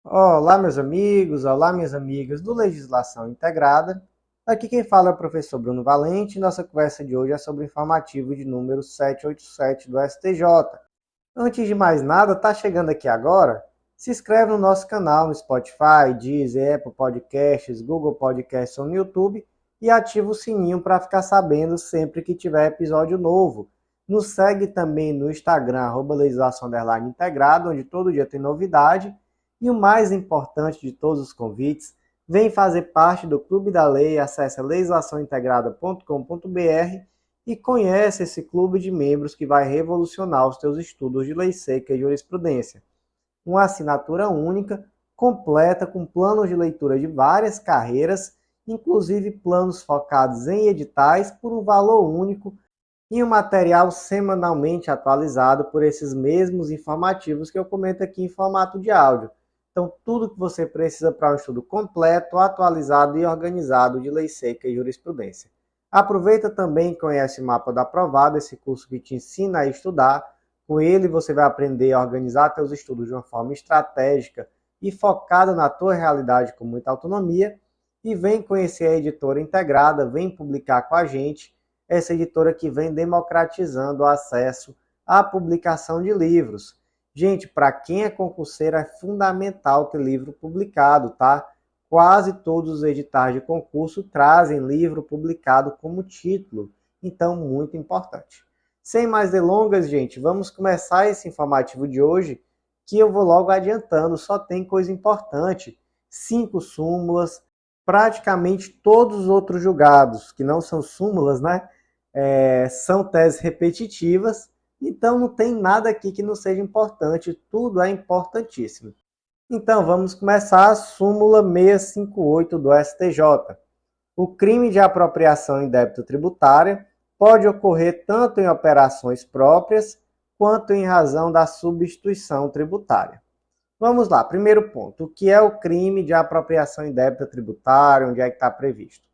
Olá, meus amigos, olá, minhas amigas do Legislação Integrada. Aqui quem fala é o professor Bruno Valente. Nossa conversa de hoje é sobre o informativo de número 787 do STJ. Antes de mais nada, tá chegando aqui agora? Se inscreve no nosso canal no Spotify, Deezer, Apple Podcasts, Google Podcasts ou no YouTube e ativa o sininho para ficar sabendo sempre que tiver episódio novo. Nos segue também no Instagram, @legislação_integrada, onde todo dia tem novidade. E o mais importante de todos os convites, vem fazer parte do Clube da Lei, acesse legislaçãointegrada.com.br e conhece esse clube de membros que vai revolucionar os teus estudos de lei seca e jurisprudência. Uma assinatura única, completa, com planos de leitura de várias carreiras, inclusive planos focados em editais por um valor único e um material semanalmente atualizado por esses mesmos informativos que eu comento aqui em formato de áudio. Então, tudo que você precisa para um estudo completo, atualizado e organizado de lei seca e jurisprudência. Aproveita também e conhece o Mapa da Aprovado, esse curso que te ensina a estudar. Com ele você vai aprender a organizar seus estudos de uma forma estratégica e focada na tua realidade com muita autonomia. E vem conhecer a editora integrada, vem publicar com a gente, essa editora que vem democratizando o acesso à publicação de livros. Gente, para quem é concurseiro é fundamental ter livro publicado, tá? Quase todos os editais de concurso trazem livro publicado como título, então muito importante. Sem mais delongas, gente, vamos começar esse informativo de hoje, que eu vou logo adiantando, só tem coisa importante. 5 súmulas, praticamente todos os outros julgados, que não são súmulas, né? São teses repetitivas, então não tem nada aqui que não seja importante, tudo é importantíssimo. Então vamos começar a súmula 658 do STJ. O crime de apropriação indébita tributária pode ocorrer tanto em operações próprias quanto em razão da substituição tributária. Vamos lá, primeiro ponto. O que é o crime de apropriação indébita tributária? Onde é que está previsto?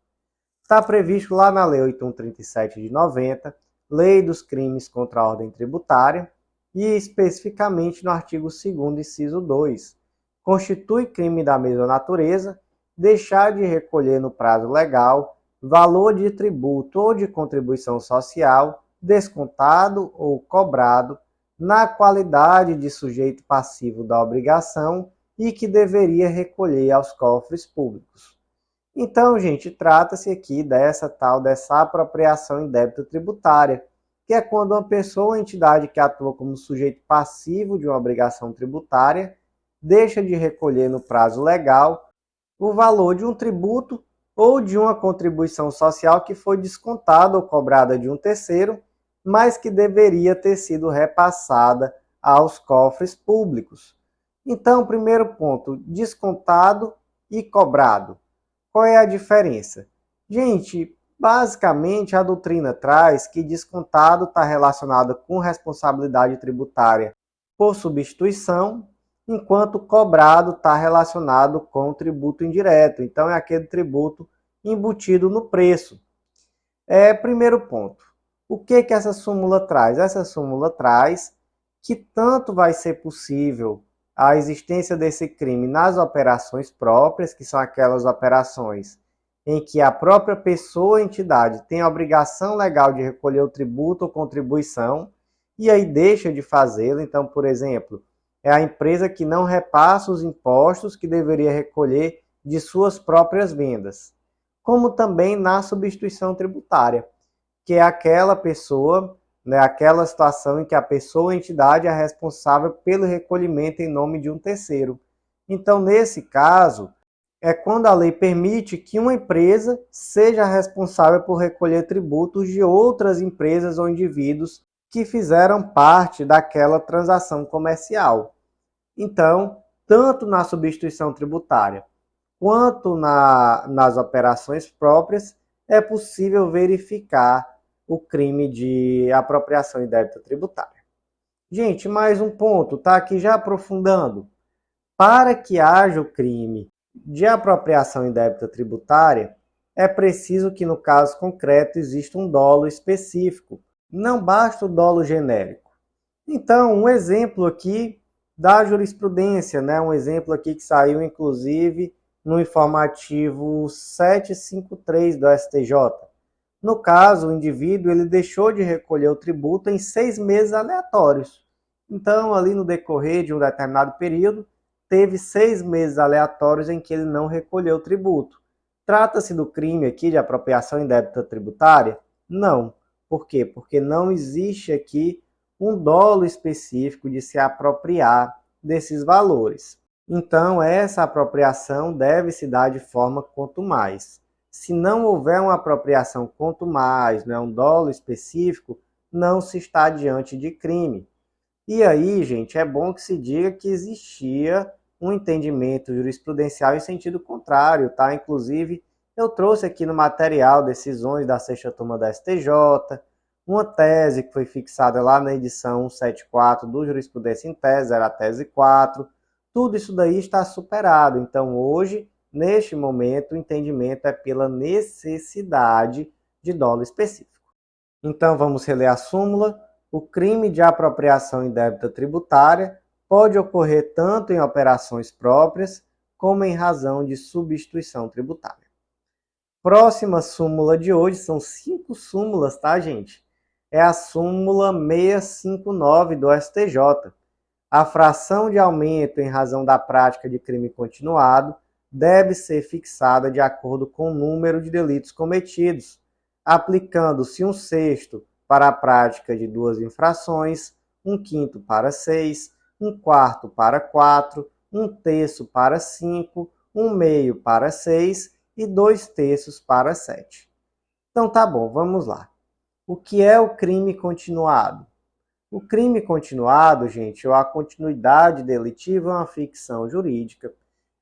Está previsto lá na Lei 8137 de 90, Lei dos Crimes contra a Ordem Tributária, e especificamente no artigo 2º, inciso 2. Constitui crime da mesma natureza deixar de recolher no prazo legal valor de tributo ou de contribuição social descontado ou cobrado na qualidade de sujeito passivo da obrigação e que deveria recolher aos cofres públicos. Então, gente, trata-se aqui dessa apropriação indébita tributária, que é quando uma pessoa ou entidade que atua como sujeito passivo de uma obrigação tributária deixa de recolher no prazo legal o valor de um tributo ou de uma contribuição social que foi descontada ou cobrada de um terceiro, mas que deveria ter sido repassada aos cofres públicos. Então, primeiro ponto, descontado e cobrado. Qual é a diferença? Gente, basicamente a doutrina traz que descontado está relacionado com responsabilidade tributária por substituição, enquanto cobrado está relacionado com tributo indireto. Então é aquele tributo embutido no preço. Primeiro ponto. O que essa súmula traz? Essa súmula traz que tanto vai ser possível a existência desse crime nas operações próprias, que são aquelas operações em que a própria pessoa ou entidade tem a obrigação legal de recolher o tributo ou contribuição e aí deixa de fazê-lo. Então, por exemplo, é a empresa que não repassa os impostos que deveria recolher de suas próprias vendas. Como também na substituição tributária, que é aquela pessoa, aquela situação em que a pessoa ou entidade é responsável pelo recolhimento em nome de um terceiro. Então, nesse caso, é quando a lei permite que uma empresa seja responsável por recolher tributos de outras empresas ou indivíduos que fizeram parte daquela transação comercial. Então, tanto na substituição tributária quanto nas operações próprias, é possível verificar o crime de apropriação indébita tributária. Gente, mais um ponto, tá aqui já aprofundando. Para que haja o crime de apropriação indébita tributária, é preciso que no caso concreto exista um dolo específico. Não basta o dolo genérico. Então, um exemplo aqui da jurisprudência, né? Um exemplo aqui que saiu, inclusive, no informativo 753 do STJ. No caso, o indivíduo ele deixou de recolher o tributo em 6 meses aleatórios. Então, ali no decorrer de um determinado período, teve 6 meses aleatórios em que ele não recolheu o tributo. Trata-se do crime aqui de apropriação indébita tributária? Não. Por quê? Porque não existe aqui um dolo específico de se apropriar desses valores. Então, essa apropriação deve se dar de forma quanto mais. Se não houver uma apropriação quanto mais, um dolo específico, não se está diante de crime. E aí, gente, é bom que se diga que existia um entendimento jurisprudencial em sentido contrário, tá? Inclusive, eu trouxe aqui no material decisões da sexta turma da STJ, uma tese que foi fixada lá na edição 174 do Jurisprudência em Tese, era a tese 4. Tudo isso daí está superado. Então, hoje, neste momento, o entendimento é pela necessidade de dolo específico. Então, vamos reler a súmula. O crime de apropriação indébita tributária pode ocorrer tanto em operações próprias como em razão de substituição tributária. Próxima súmula de hoje, são 5 súmulas, tá, gente? É a súmula 659 do STJ. A fração de aumento em razão da prática de crime continuado deve ser fixada de acordo com o número de delitos cometidos, aplicando-se 1/6 para a prática de 2 infrações, 1/5 para 6, 1/4 para 4, 1/3 para 5, 1/2 para 6 e 2/3 para 7. Então tá bom, vamos lá. O que é o crime continuado? O crime continuado, gente, ou a continuidade delitiva é uma ficção jurídica.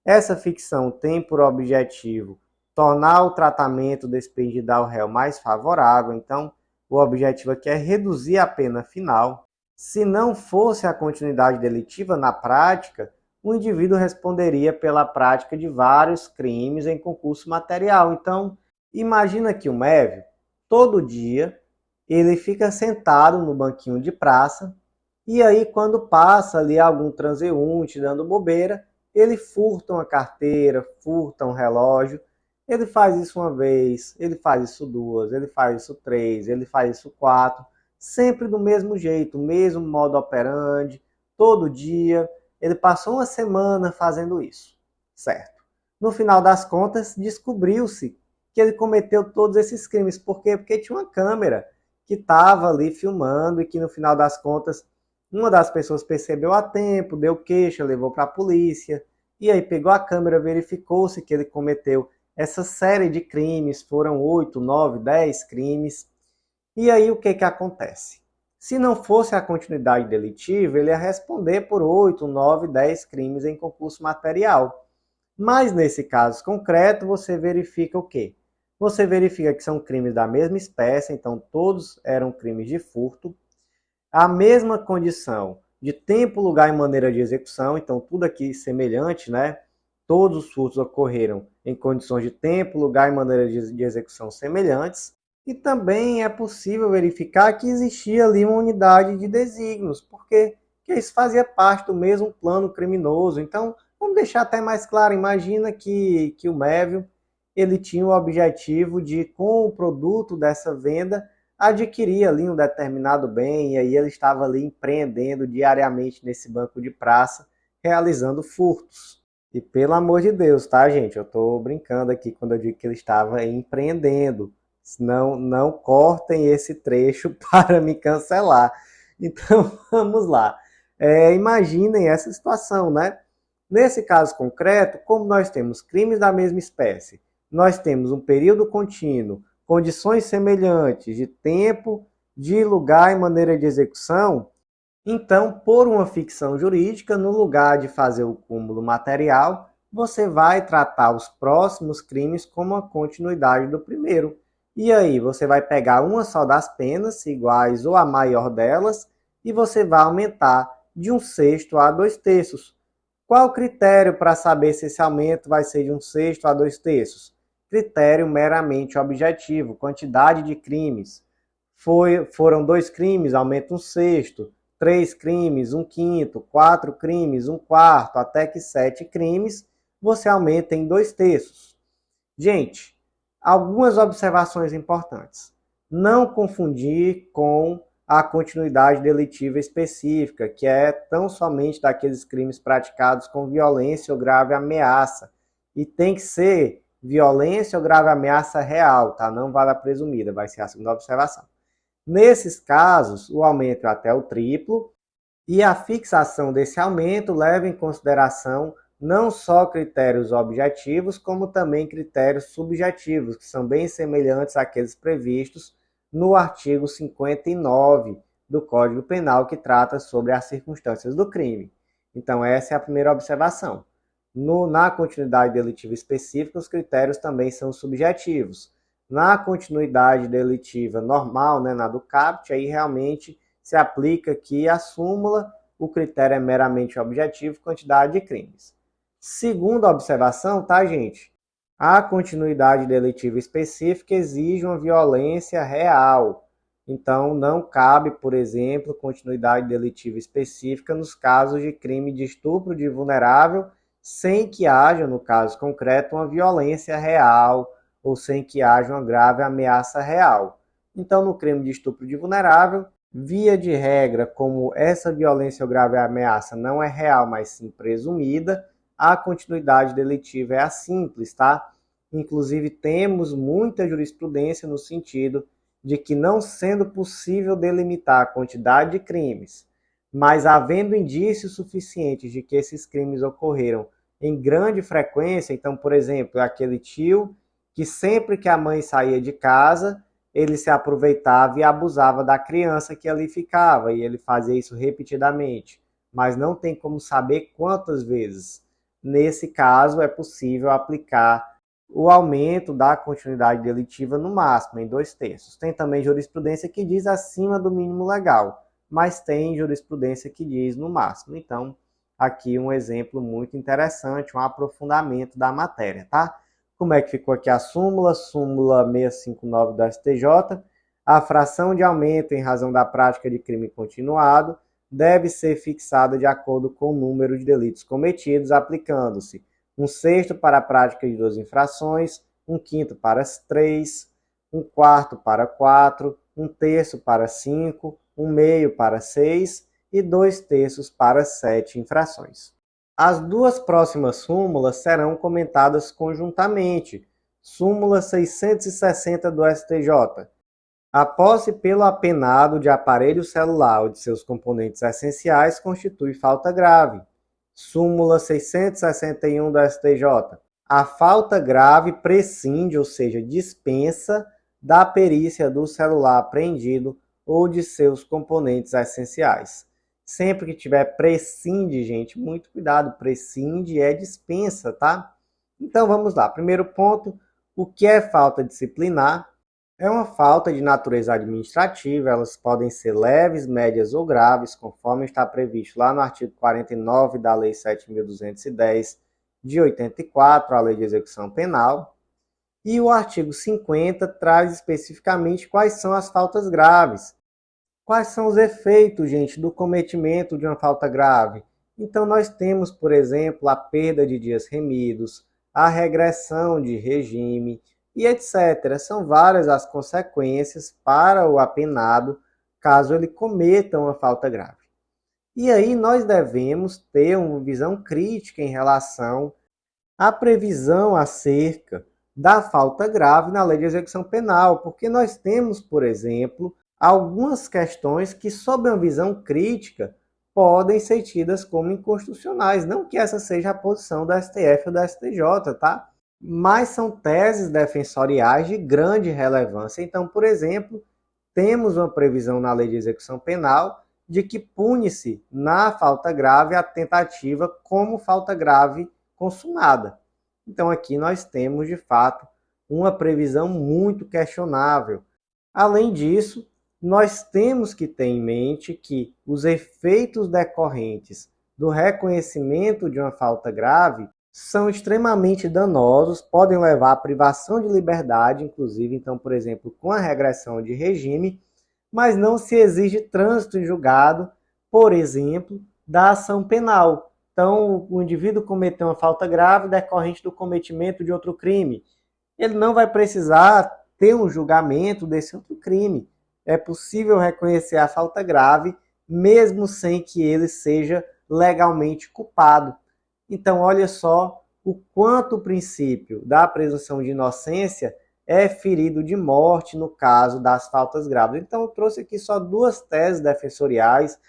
Essa ficção tem por objetivo tornar o tratamento despedido ao réu mais favorável. Então, o objetivo aqui é reduzir a pena final. Se não fosse a continuidade delitiva, na prática, o indivíduo responderia pela prática de vários crimes em concurso material. Então, imagina que o Mévio, todo dia, ele fica sentado no banquinho de praça, e aí quando passa ali algum transeunte dando bobeira, ele furta uma carteira, furta um relógio. Ele faz isso uma vez, ele faz isso 2, ele faz isso 3, ele faz isso 4, sempre do mesmo jeito, mesmo modo operandi, todo dia. Ele passou uma semana fazendo isso, certo? No final das contas, descobriu-se que ele cometeu todos esses crimes. Por quê? Porque tinha uma câmera que estava ali filmando e que no final das contas uma das pessoas percebeu a tempo, deu queixa, levou para a polícia, e aí pegou a câmera, verificou-se que ele cometeu essa série de crimes, foram 8, 9, 10 crimes. E aí o que acontece? Se não fosse a continuidade delitiva, ele ia responder por 8, 9, 10 crimes em concurso material. Mas nesse caso concreto, você verifica o quê? Você verifica que são crimes da mesma espécie, então todos eram crimes de furto. A mesma condição de tempo, lugar e maneira de execução, então tudo aqui semelhante, né? Todos os furtos ocorreram em condições de tempo, lugar e maneira de execução semelhantes. E também é possível verificar que existia ali uma unidade de desígnios, porque isso fazia parte do mesmo plano criminoso. Então, vamos deixar até mais claro, imagina que o Mévio ele tinha o objetivo de, com o produto dessa venda, adquirir ali um determinado bem, e aí ele estava ali empreendendo diariamente nesse banco de praça, realizando furtos. E pelo amor de Deus, tá, gente? Eu estou brincando aqui quando eu digo que ele estava empreendendo. Não cortem esse trecho para me cancelar. Então, vamos lá. Imaginem essa situação, né? Nesse caso concreto, como nós temos crimes da mesma espécie, nós temos um período contínuo, condições semelhantes de tempo, de lugar e maneira de execução, então, por uma ficção jurídica, no lugar de fazer o cúmulo material, você vai tratar os próximos crimes como a continuidade do primeiro. E aí, você vai pegar uma só das penas, iguais ou a maior delas, e você vai aumentar de 1/6 a 2/3. Qual o critério para saber se esse aumento vai ser de 1/6 a 2/3? Critério meramente objetivo, quantidade de crimes. Foram 2 crimes, aumenta 1/6. 3 crimes, 1/5, 4 crimes, 1/4, até que 7 crimes, você aumenta em 2/3. Gente, algumas observações importantes. Não confundir com a continuidade delitiva específica, que é tão somente daqueles crimes praticados com violência ou grave ameaça. E tem que ser violência ou grave ameaça real, tá? Não vale a presumida, vai ser a segunda observação. Nesses casos, o aumento é até o triplo, e a fixação desse aumento leva em consideração não só critérios objetivos, como também critérios subjetivos, que são bem semelhantes àqueles previstos no artigo 59 do Código Penal, que trata sobre as circunstâncias do crime. Então, essa é a primeira observação. Na continuidade delitiva específica, os critérios também são subjetivos. Na continuidade delitiva normal, na do CAPT, aí realmente se aplica aqui a súmula, o critério é meramente objetivo, quantidade de crimes. Segunda observação, tá, gente? A continuidade delitiva específica exige uma violência real. Então, não cabe, por exemplo, continuidade delitiva específica nos casos de crime de estupro de vulnerável, sem que haja, no caso concreto, uma violência real ou sem que haja uma grave ameaça real. Então, no crime de estupro de vulnerável, via de regra, como essa violência ou grave ameaça não é real, mas sim presumida, a continuidade delitiva é a simples, tá? Inclusive, temos muita jurisprudência no sentido de que, não sendo possível delimitar a quantidade de crimes, mas havendo indícios suficientes de que esses crimes ocorreram em grande frequência, então, por exemplo, aquele tio que sempre que a mãe saía de casa, ele se aproveitava e abusava da criança que ali ficava, e ele fazia isso repetidamente, mas não tem como saber quantas vezes. Nesse caso, é possível aplicar o aumento da continuidade delitiva no máximo, em 2/3. Tem também jurisprudência que diz acima do mínimo legal, mas tem jurisprudência que diz no máximo. Então, aqui um exemplo muito interessante, um aprofundamento da matéria, tá? Como é que ficou aqui a súmula? Súmula 659 do STJ. A fração de aumento em razão da prática de crime continuado deve ser fixada de acordo com o número de delitos cometidos, aplicando-se 1/6 para a prática de 2 infrações, 1/5 para 3, 1/4 para 4, 1/3 para 5, 1/2 para 6 e 2/3 para 7 infrações. As duas próximas súmulas serão comentadas conjuntamente. Súmula 660 do STJ. A posse pelo apenado de aparelho celular ou de seus componentes essenciais constitui falta grave. Súmula 661 do STJ. A falta grave prescinde, ou seja, dispensa da perícia do celular apreendido ou de seus componentes essenciais. Sempre que tiver prescinde, gente, muito cuidado, prescinde é dispensa, tá? Então vamos lá. Primeiro ponto, o que é falta disciplinar? É uma falta de natureza administrativa, elas podem ser leves, médias ou graves, conforme está previsto lá no artigo 49 da Lei 7.210 de 84, a Lei de Execução Penal. E o artigo 50 traz especificamente quais são as faltas graves. Quais são os efeitos, gente, do cometimento de uma falta grave? Então, nós temos, por exemplo, a perda de dias remidos, a regressão de regime e etc. São várias as consequências para o apenado caso ele cometa uma falta grave. E aí nós devemos ter uma visão crítica em relação à previsão acerca da falta grave na Lei de Execução Penal, porque nós temos, por exemplo, algumas questões que, sob uma visão crítica, podem ser tidas como inconstitucionais. Não que essa seja a posição do STF ou do STJ, tá? Mas são teses defensoriais de grande relevância. Então, por exemplo, temos uma previsão na Lei de Execução Penal de que pune-se na falta grave a tentativa como falta grave consumada. Então, aqui nós temos, de fato, uma previsão muito questionável. Além disso, nós temos que ter em mente que os efeitos decorrentes do reconhecimento de uma falta grave são extremamente danosos, podem levar à privação de liberdade, inclusive, então, por exemplo, com a regressão de regime, mas não se exige trânsito em julgado por exemplo, da ação penal. Então, o indivíduo cometeu uma falta grave decorrente do cometimento de outro crime. Ele não vai precisar ter um julgamento desse outro crime. É possível reconhecer a falta grave, mesmo sem que ele seja legalmente culpado. Então, olha só o quanto o princípio da presunção de inocência é ferido de morte no caso das faltas graves. Então, eu trouxe aqui só 2 teses defensoriais.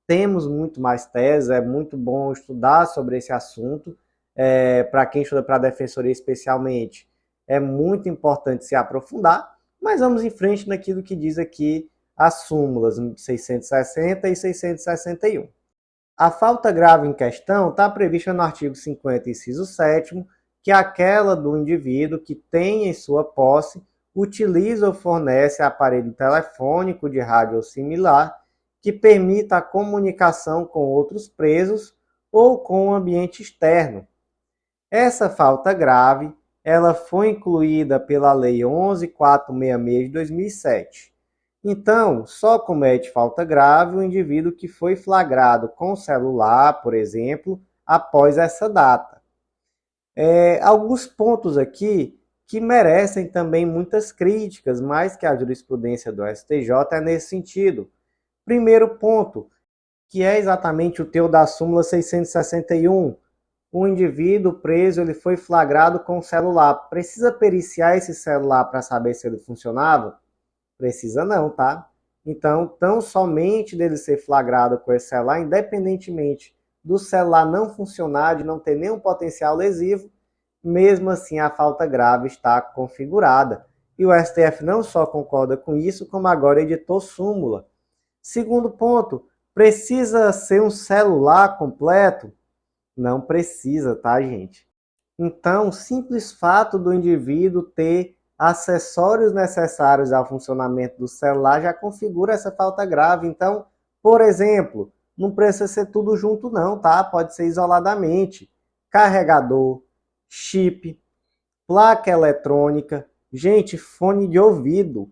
Temos muito mais teses, é muito bom estudar sobre esse assunto. Para quem estuda para a defensoria especialmente, é muito importante se aprofundar, mas vamos em frente naquilo que diz aqui as súmulas 660 e 661. A falta grave em questão está prevista no artigo 50, inciso 7º, que é aquela do indivíduo que tem em sua posse, utiliza ou fornece aparelho telefônico de rádio ou similar que permita a comunicação com outros presos ou com o ambiente externo. Essa falta grave, ela foi incluída pela Lei 11.466 de 2007. Então, só comete falta grave o indivíduo que foi flagrado com celular, por exemplo, após essa data. Alguns pontos aqui que merecem também muitas críticas, mas que a jurisprudência do STJ é nesse sentido. Primeiro ponto, que é exatamente o teu da súmula 661. O indivíduo preso ele foi flagrado com o celular. Precisa periciar esse celular para saber se ele funcionava? Precisa não, tá? Então, tão somente dele ser flagrado com esse celular, independentemente do celular não funcionar, de não ter nenhum potencial lesivo, mesmo assim a falta grave está configurada. E o STF não só concorda com isso, como agora editou súmula. Segundo ponto, precisa ser um celular completo? Não precisa, tá, gente? Então, o simples fato do indivíduo ter acessórios necessários ao funcionamento do celular já configura essa falta grave. Então, por exemplo, não precisa ser tudo junto não, tá? Pode ser isoladamente. Carregador, chip, placa eletrônica, gente, fone de ouvido.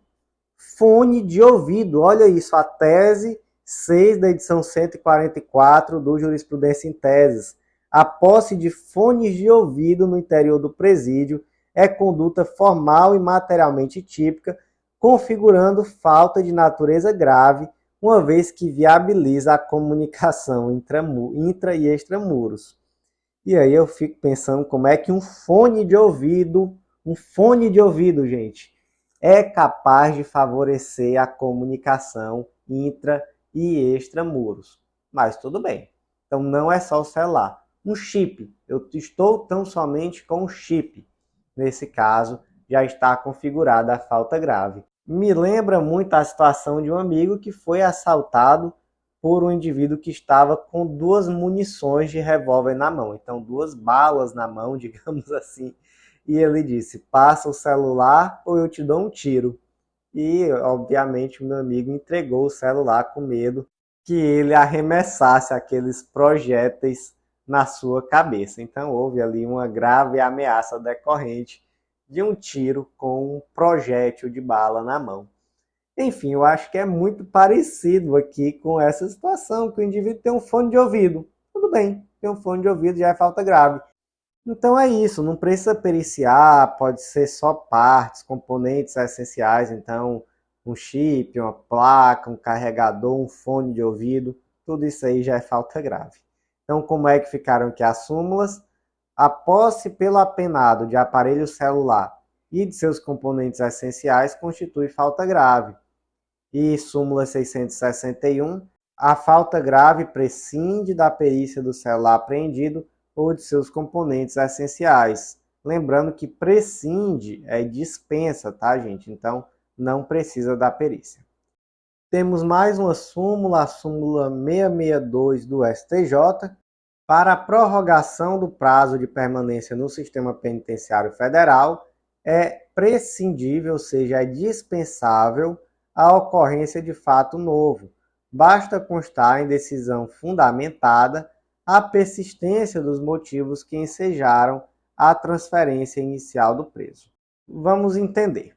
Fone de ouvido, olha isso, a tese 6 da edição 144 do Jurisprudência em Teses. A posse de fones de ouvido no interior do presídio é conduta formal e materialmente típica, configurando falta de natureza grave, uma vez que viabiliza a comunicação intra e extramuros. E aí eu fico pensando como é que um fone de ouvido, gente, é capaz de favorecer a comunicação intra e extramuros. Mas tudo bem. Então não é só o celular. Um chip. Eu estou tão somente com um chip. Nesse caso, já está configurada a falta grave. Me lembra muito a situação de um amigo que foi assaltado por um indivíduo que estava com 2 munições de revólver na mão. Então, 2 balas na mão, digamos assim. E ele disse, passa o celular ou eu te dou um tiro. E, obviamente, o meu amigo entregou o celular com medo que ele arremessasse aqueles projéteis na sua cabeça. Então, houve ali uma grave ameaça decorrente de um tiro com um projétil de bala na mão. Enfim, eu acho que é muito parecido aqui com essa situação, que o indivíduo tem um fone de ouvido. Tudo bem, tem um fone de ouvido, já é falta grave. Então é isso, não precisa periciar, pode ser só partes, componentes essenciais, então um chip, uma placa, um carregador, um fone de ouvido, tudo isso aí já é falta grave. Então como é que ficaram aqui as súmulas? A posse pelo apenado de aparelho celular e de seus componentes essenciais constitui falta grave. E súmula 661, a falta grave prescinde da perícia do celular apreendido ou de seus componentes essenciais. Lembrando que prescinde é dispensa, tá, gente? Então, não precisa da perícia. Temos mais uma súmula, a súmula 662 do STJ, para a prorrogação do prazo de permanência no sistema penitenciário federal, é prescindível, ou seja, é dispensável a ocorrência de fato novo. Basta constar em decisão fundamentada a persistência dos motivos que ensejaram a transferência inicial do preso. Vamos entender.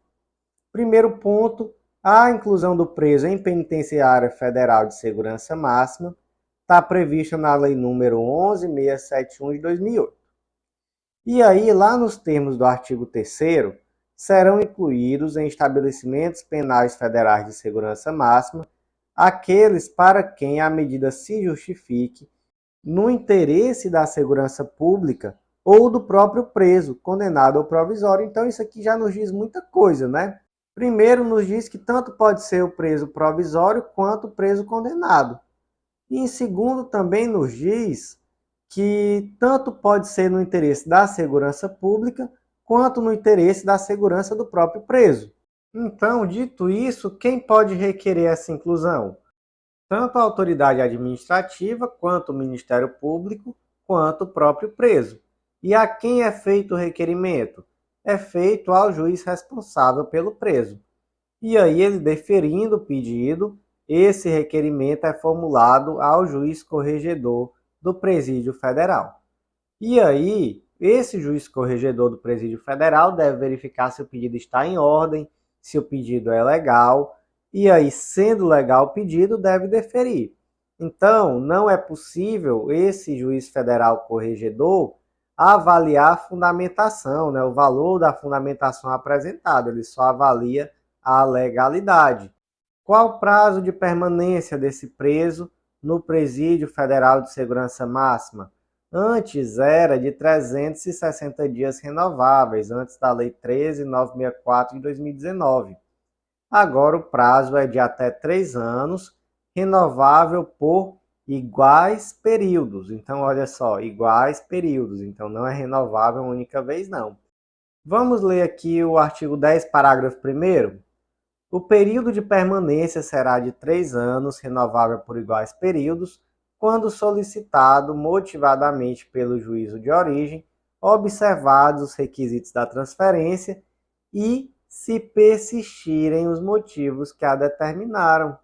Primeiro ponto, A inclusão do preso em penitenciária federal de segurança máxima está prevista na Lei nº 11.671 de 2008. E aí, lá nos termos do artigo 3º, serão incluídos em estabelecimentos penais federais de segurança máxima aqueles para quem a medida se justifique no interesse da segurança pública ou do próprio preso, condenado ao provisório. Então isso aqui já nos diz muita coisa, né? Primeiro nos diz que tanto pode ser o preso provisório quanto o preso condenado. E em segundo também nos diz que tanto pode ser no interesse da segurança pública quanto no interesse da segurança do próprio preso. Então, dito isso, quem pode requerer essa inclusão? Tanto a autoridade administrativa, quanto o Ministério Público, quanto o próprio preso. E a quem é feito o requerimento? É feito ao juiz responsável pelo preso. E aí, ele deferindo o pedido, esse requerimento é formulado ao juiz corregedor do Presídio Federal. E aí, esse juiz corregedor do Presídio Federal deve verificar se o pedido está em ordem, se o pedido é legal, e aí, sendo legal o pedido, deve deferir. Então, não é possível esse juiz federal corregedor avaliar a fundamentação, né, o valor da fundamentação apresentada, ele só avalia a legalidade. Qual o prazo de permanência desse preso no Presídio Federal de Segurança Máxima? Antes era de 360 dias renováveis, antes da Lei 13.964 de 2019. Agora o prazo é de até 3 anos, renovável por iguais períodos. Então, olha só, iguais períodos. Então, não é renovável uma única vez, não. Vamos ler aqui o artigo 10, parágrafo 1º. O período de permanência será de 3 anos, renovável por iguais períodos, quando solicitado motivadamente pelo juízo de origem, observados os requisitos da transferência e se persistirem os motivos que a determinaram.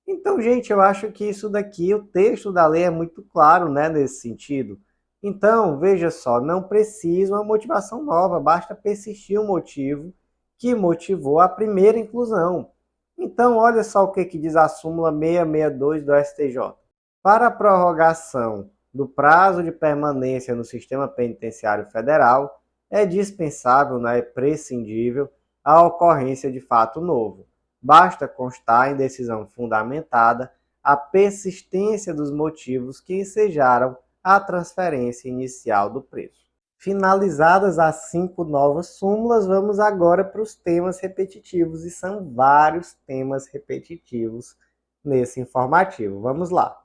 Então, gente, eu acho que isso daqui, o texto da lei é muito claro, né, nesse sentido. Então, veja só, não precisa uma motivação nova, basta persistir o motivo que motivou a primeira inclusão. Então, olha só o que diz a súmula 662 do STJ. Para a prorrogação do prazo de permanência no sistema penitenciário federal, é dispensável, né, é prescindível, a ocorrência de fato novo. Basta constar em decisão fundamentada a persistência dos motivos que ensejaram a transferência inicial do preso. Finalizadas as 5 novas súmulas, vamos agora para os temas repetitivos, e são vários temas repetitivos nesse informativo. Vamos lá.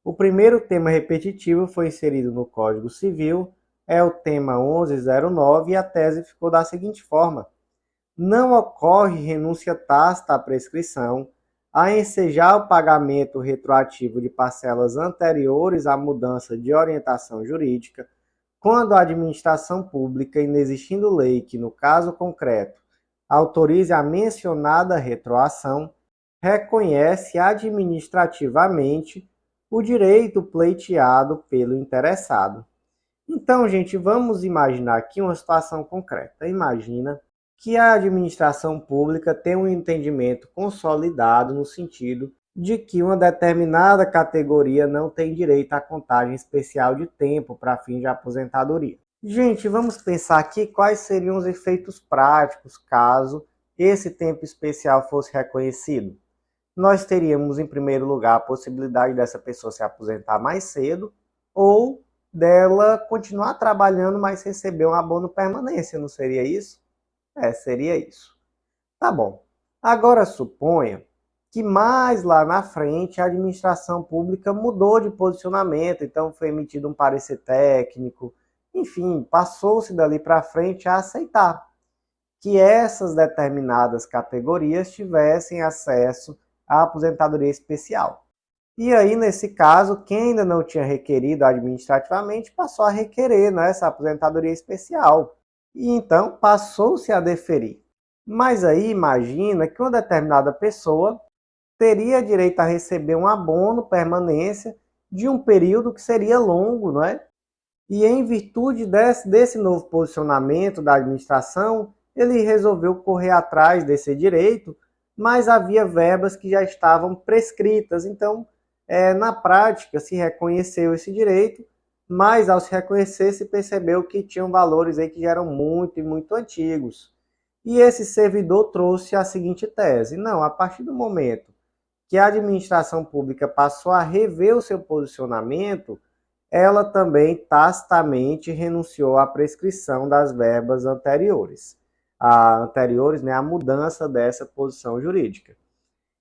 O primeiro tema repetitivo foi inserido no Código Civil, é o tema 1109, e a tese ficou da seguinte forma: não ocorre renúncia tácita à prescrição a ensejar o pagamento retroativo de parcelas anteriores à mudança de orientação jurídica, quando a administração pública, inexistindo lei que, no caso concreto, autorize a mencionada retroação, reconhece administrativamente o direito pleiteado pelo interessado. Então, gente, vamos imaginar aqui uma situação concreta. Imagina que a administração pública tem um entendimento consolidado no sentido de que uma determinada categoria não tem direito à contagem especial de tempo para fim de aposentadoria. Gente, vamos pensar aqui quais seriam os efeitos práticos caso esse tempo especial fosse reconhecido. Nós teríamos, em primeiro lugar, a possibilidade dessa pessoa se aposentar mais cedo ou dela continuar trabalhando, mas receber um abono permanência, não seria isso? Seria isso. Tá bom. Agora suponha que mais lá na frente a administração pública mudou de posicionamento, então foi emitido um parecer técnico, enfim, passou-se dali para frente a aceitar que essas determinadas categorias tivessem acesso à aposentadoria especial. E aí, nesse caso, quem ainda não tinha requerido administrativamente passou a requerer, né, essa aposentadoria especial. E então passou-se a deferir. Mas aí imagina que uma determinada pessoa teria direito a receber um abono permanência de um período que seria longo, não é? E em virtude desse novo posicionamento da administração, ele resolveu correr atrás desse direito, mas havia verbas que já estavam prescritas. Então, na prática, se reconheceu esse direito, mas ao se reconhecer, se percebeu que tinham valores aí que já eram muito e muito antigos. E esse servidor trouxe a seguinte tese: não, a partir do momento que a administração pública passou a rever o seu posicionamento, ela também tacitamente renunciou à prescrição das verbas anteriores. A mudança dessa posição jurídica.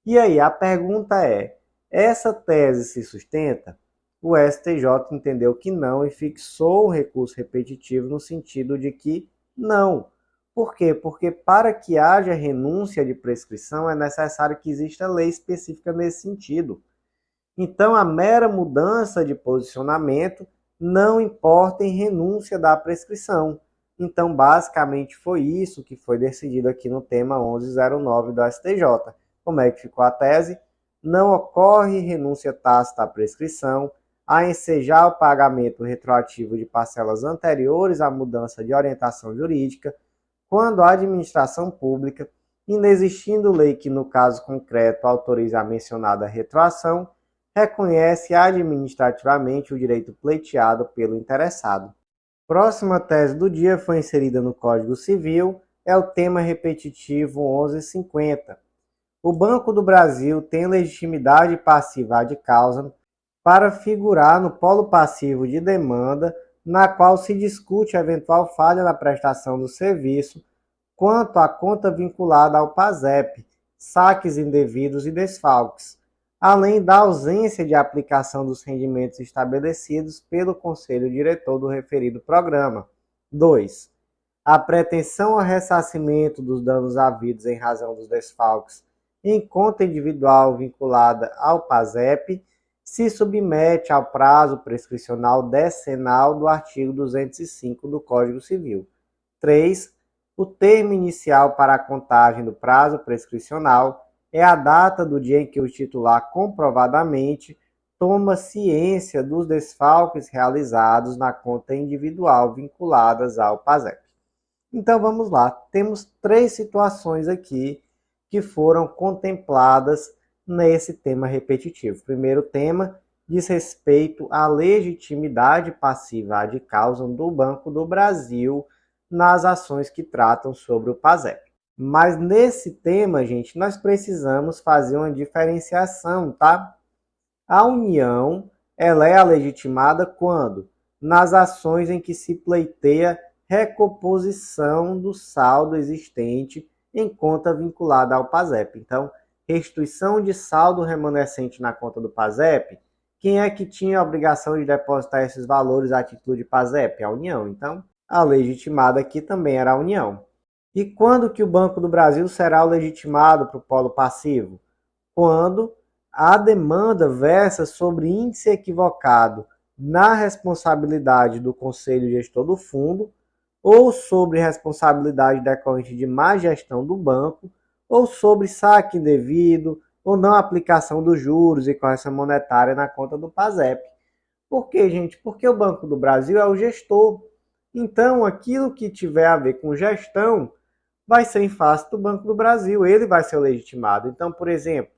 E aí, a pergunta é, essa tese se sustenta? O STJ entendeu que não e fixou o recurso repetitivo no sentido de que não. Por quê? Porque para que haja renúncia de prescrição é necessário que exista lei específica nesse sentido. Então, a mera mudança de posicionamento não importa em renúncia da prescrição. Então, basicamente, foi isso que foi decidido aqui no tema 1109 do STJ. Como é que ficou a tese? Não ocorre renúncia tácita à prescrição a ensejar o pagamento retroativo de parcelas anteriores à mudança de orientação jurídica, quando a administração pública, inexistindo lei que, no caso concreto, autorize a mencionada retroação, reconhece administrativamente o direito pleiteado pelo interessado. Próxima tese do dia foi inserida no Código Civil, é o tema repetitivo 1150. O Banco do Brasil tem legitimidade passiva ad causam para figurar no polo passivo de demanda, na qual se discute a eventual falha na prestação do serviço quanto à conta vinculada ao PASEP, saques indevidos e desfalques, além da ausência de aplicação dos rendimentos estabelecidos pelo Conselho Diretor do referido programa. 2. A pretensão ao ressarcimento dos danos havidos em razão dos desfalques em conta individual vinculada ao PASEP se submete ao prazo prescricional decenal do artigo 205 do Código Civil. 3. O termo inicial para a contagem do prazo prescricional é a data do dia em que o titular comprovadamente toma ciência dos desfalques realizados na conta individual vinculadas ao PASEP. Então vamos lá, temos 3 situações aqui que foram contempladas nesse tema repetitivo. O primeiro tema diz respeito à legitimidade passiva ad causam do Banco do Brasil nas ações que tratam sobre o PASEP. Mas nesse tema, gente, nós precisamos fazer uma diferenciação, tá? A União, ela é legitimada quando? Nas ações em que se pleiteia recomposição do saldo existente em conta vinculada ao PASEP. Então, restituição de saldo remanescente na conta do PASEP, quem é que tinha a obrigação de depositar esses valores a título de PASEP? A União. Então, a legitimada aqui também era a União. E quando que o Banco do Brasil será o legitimado para o polo passivo? Quando a demanda versa sobre índice equivocado na responsabilidade do Conselho Gestor do Fundo, ou sobre responsabilidade decorrente de má gestão do banco, ou sobre saque indevido, ou não aplicação dos juros e correção monetária na conta do PASEP. Por quê, gente? Porque o Banco do Brasil é o gestor. Então, aquilo que tiver a ver com gestão vai ser em face do Banco do Brasil, ele vai ser o legitimado. Então, por exemplo,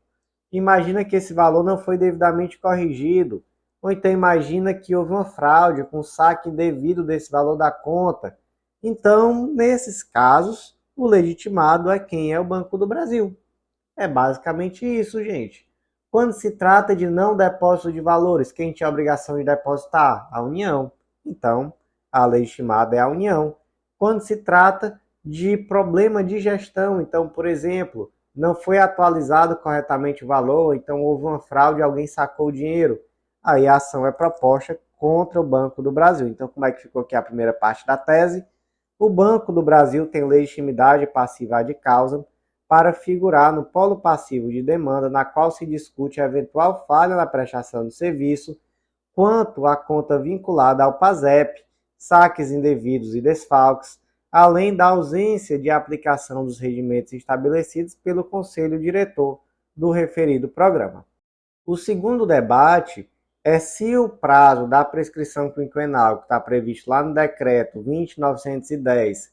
imagina que esse valor não foi devidamente corrigido, ou então imagina que houve uma fraude com saque indevido desse valor da conta. Então, nesses casos, o legitimado é quem é o Banco do Brasil. É basicamente isso, gente. Quando se trata de não depósito de valores, quem tinha a obrigação de depositar? A União. Então, a legitimada é a União. Quando se trata de problema de gestão, então, por exemplo, não foi atualizado corretamente o valor, então houve uma fraude, alguém sacou o dinheiro, aí a ação é proposta contra o Banco do Brasil. Então, como é que ficou aqui a primeira parte da tese? O Banco do Brasil tem legitimidade passiva ad causam para figurar no polo passivo de demanda, na qual se discute a eventual falha na prestação do serviço quanto à conta vinculada ao PASEP, saques indevidos e desfalques, além da ausência de aplicação dos rendimentos estabelecidos pelo Conselho Diretor do referido programa. O segundo debate é se o prazo da prescrição quinquenal, que está previsto lá no decreto 20.910,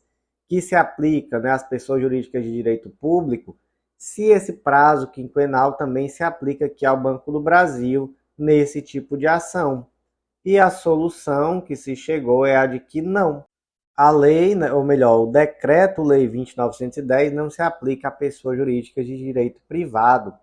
que se aplica às pessoas jurídicas de direito público, se esse prazo quinquenal também se aplica aqui ao Banco do Brasil nesse tipo de ação. E a solução que se chegou é a de que não. A lei, ou melhor, o Decreto-Lei 20.910 não se aplica a pessoas jurídicas de direito privado.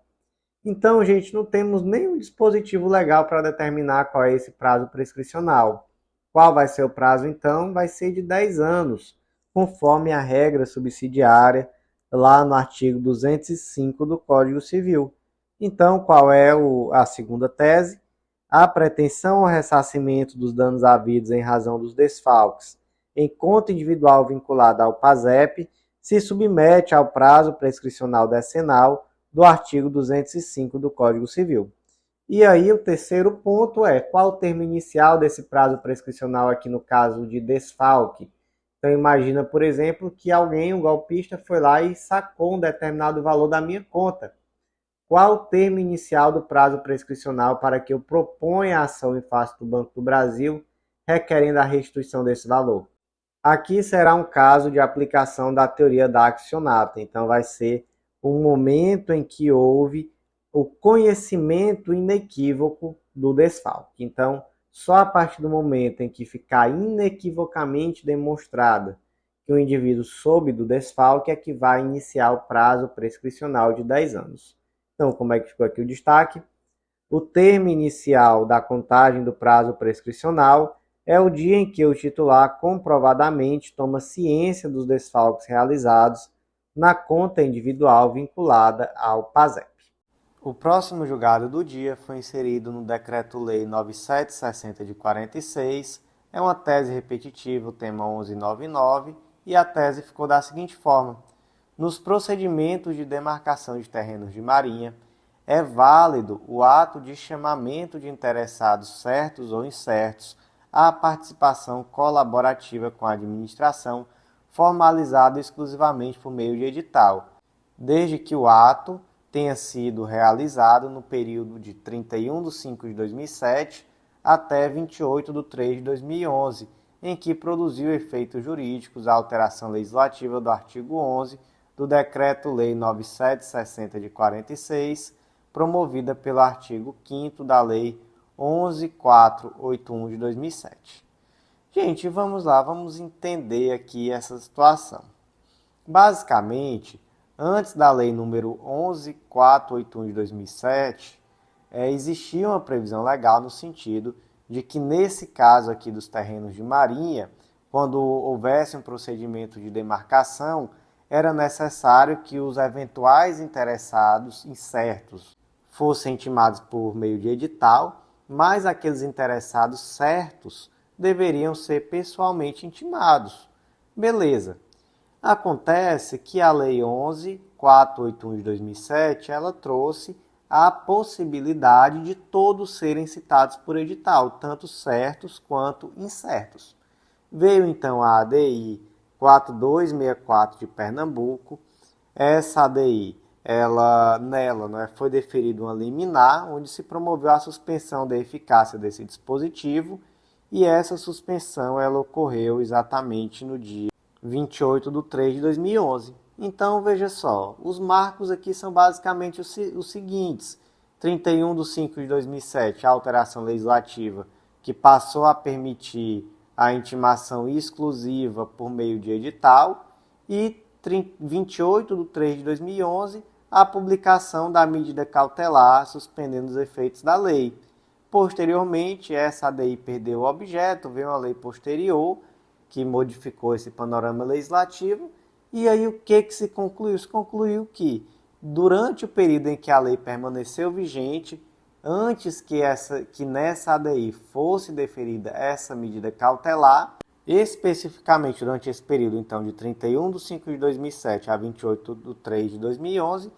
Então, gente, não temos nenhum dispositivo legal para determinar qual é esse prazo prescricional. Qual vai ser o prazo, então? Vai ser de 10 anos, conforme a regra subsidiária lá no artigo 205 do Código Civil. Então, qual é a segunda tese? A pretensão ao ressarcimento dos danos havidos em razão dos desfalques em conta individual vinculada ao PASEP se submete ao prazo prescricional decenal do artigo 205 do Código Civil. E aí o terceiro ponto é qual o termo inicial desse prazo prescricional aqui no caso de desfalque. Então imagina, por exemplo, que alguém, um golpista, foi lá e sacou um determinado valor da minha conta. Qual o termo inicial do prazo prescricional para que eu proponha a ação em face do Banco do Brasil requerendo a restituição desse valor? Aqui será um caso de aplicação da teoria da accionata. Então vai ser um momento em que houve o conhecimento inequívoco do desfalque. Então, só a partir do momento em que ficar inequivocamente demonstrada que o indivíduo soube do desfalque é que vai iniciar o prazo prescricional de 10 anos. Então, como é que ficou aqui o destaque? O termo inicial da contagem do prazo prescricional é o dia em que o titular comprovadamente toma ciência dos desfalques realizados na conta individual vinculada ao PASEP. O próximo julgado do dia foi inserido no Decreto-Lei 9760 de 46, é uma tese repetitiva, o tema 1199, e a tese ficou da seguinte forma: nos procedimentos de demarcação de terrenos de marinha, é válido o ato de chamamento de interessados certos ou incertos à participação colaborativa com a administração, formalizado exclusivamente por meio de edital, desde que o ato tenha sido realizado no período de 31 de 5 de 2007 até 28 de 3 de 2011, em que produziu efeitos jurídicos a alteração legislativa do artigo 11 do Decreto-Lei 9760 de 46, promovida pelo artigo 5º da Lei 11.481 de 2007. Gente, vamos lá, vamos entender aqui essa situação. Basicamente, antes da Lei número 11.481 de 2007, existia uma previsão legal no sentido de que, nesse caso aqui dos terrenos de marinha, quando houvesse um procedimento de demarcação, era necessário que os eventuais interessados incertos fossem intimados por meio de edital, mas aqueles interessados certos deveriam ser pessoalmente intimados. Beleza. Acontece que a Lei 11.481 de 2007, ela trouxe a possibilidade de todos serem citados por edital, tanto certos quanto incertos. Veio então a ADI 4264 de Pernambuco. Essa ADI, nela foi deferida uma liminar, onde se promoveu a suspensão da eficácia desse dispositivo, e essa suspensão ela ocorreu exatamente no dia 28 de 3 de 2011. Então, veja só, os marcos aqui são basicamente os seguintes: 31 de 5 de 2007, a alteração legislativa que passou a permitir a intimação exclusiva por meio de edital, e 28 de 3 de 2011, a publicação da medida cautelar suspendendo os efeitos da lei. Posteriormente, essa ADI perdeu o objeto, veio uma lei posterior que modificou esse panorama legislativo, e aí o que se concluiu? Se concluiu que, durante o período em que a lei permaneceu vigente, antes que nessa ADI fosse deferida essa medida cautelar, especificamente durante esse período então de 31 de 5 de 2007 a 28 de 3 de 2011,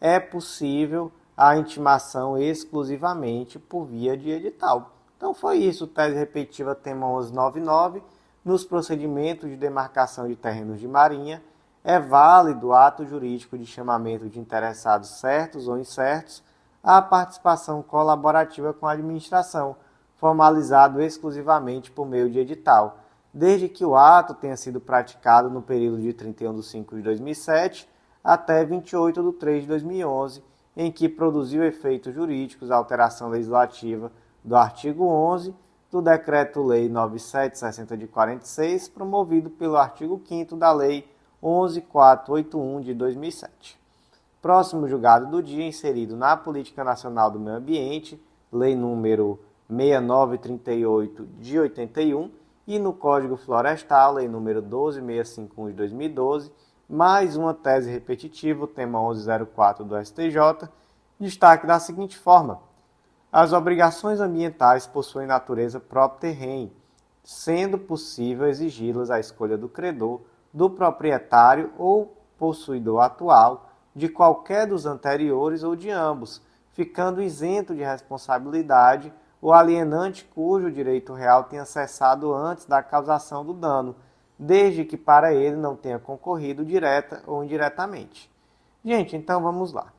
é possível a intimação exclusivamente por via de edital. Então foi isso, tese repetitiva tema 1199. Nos procedimentos de demarcação de terrenos de marinha, é válido o ato jurídico de chamamento de interessados certos ou incertos à participação colaborativa com a administração, formalizado exclusivamente por meio de edital, desde que o ato tenha sido praticado no período de 31 de 5 de 2007 até 28 de 3 de 2011, em que produziu efeitos jurídicos a alteração legislativa do artigo 11 do Decreto-Lei 9760 de 46, promovido pelo artigo 5º da Lei 11.481 de 2007. Próximo julgado do dia, inserido na Política Nacional do Meio Ambiente, Lei número 6938 de 81, e no Código Florestal, Lei número 12651 de 2012, mais uma tese repetitiva, o tema 1104 do STJ, destaque da seguinte forma: as obrigações ambientais possuem natureza propter rem, sendo possível exigi-las à escolha do credor, do proprietário ou possuidor atual, de qualquer dos anteriores ou de ambos, ficando isento de responsabilidade o alienante cujo direito real tenha cessado antes da causação do dano, desde que para ele não tenha concorrido direta ou indiretamente. Gente, então vamos lá.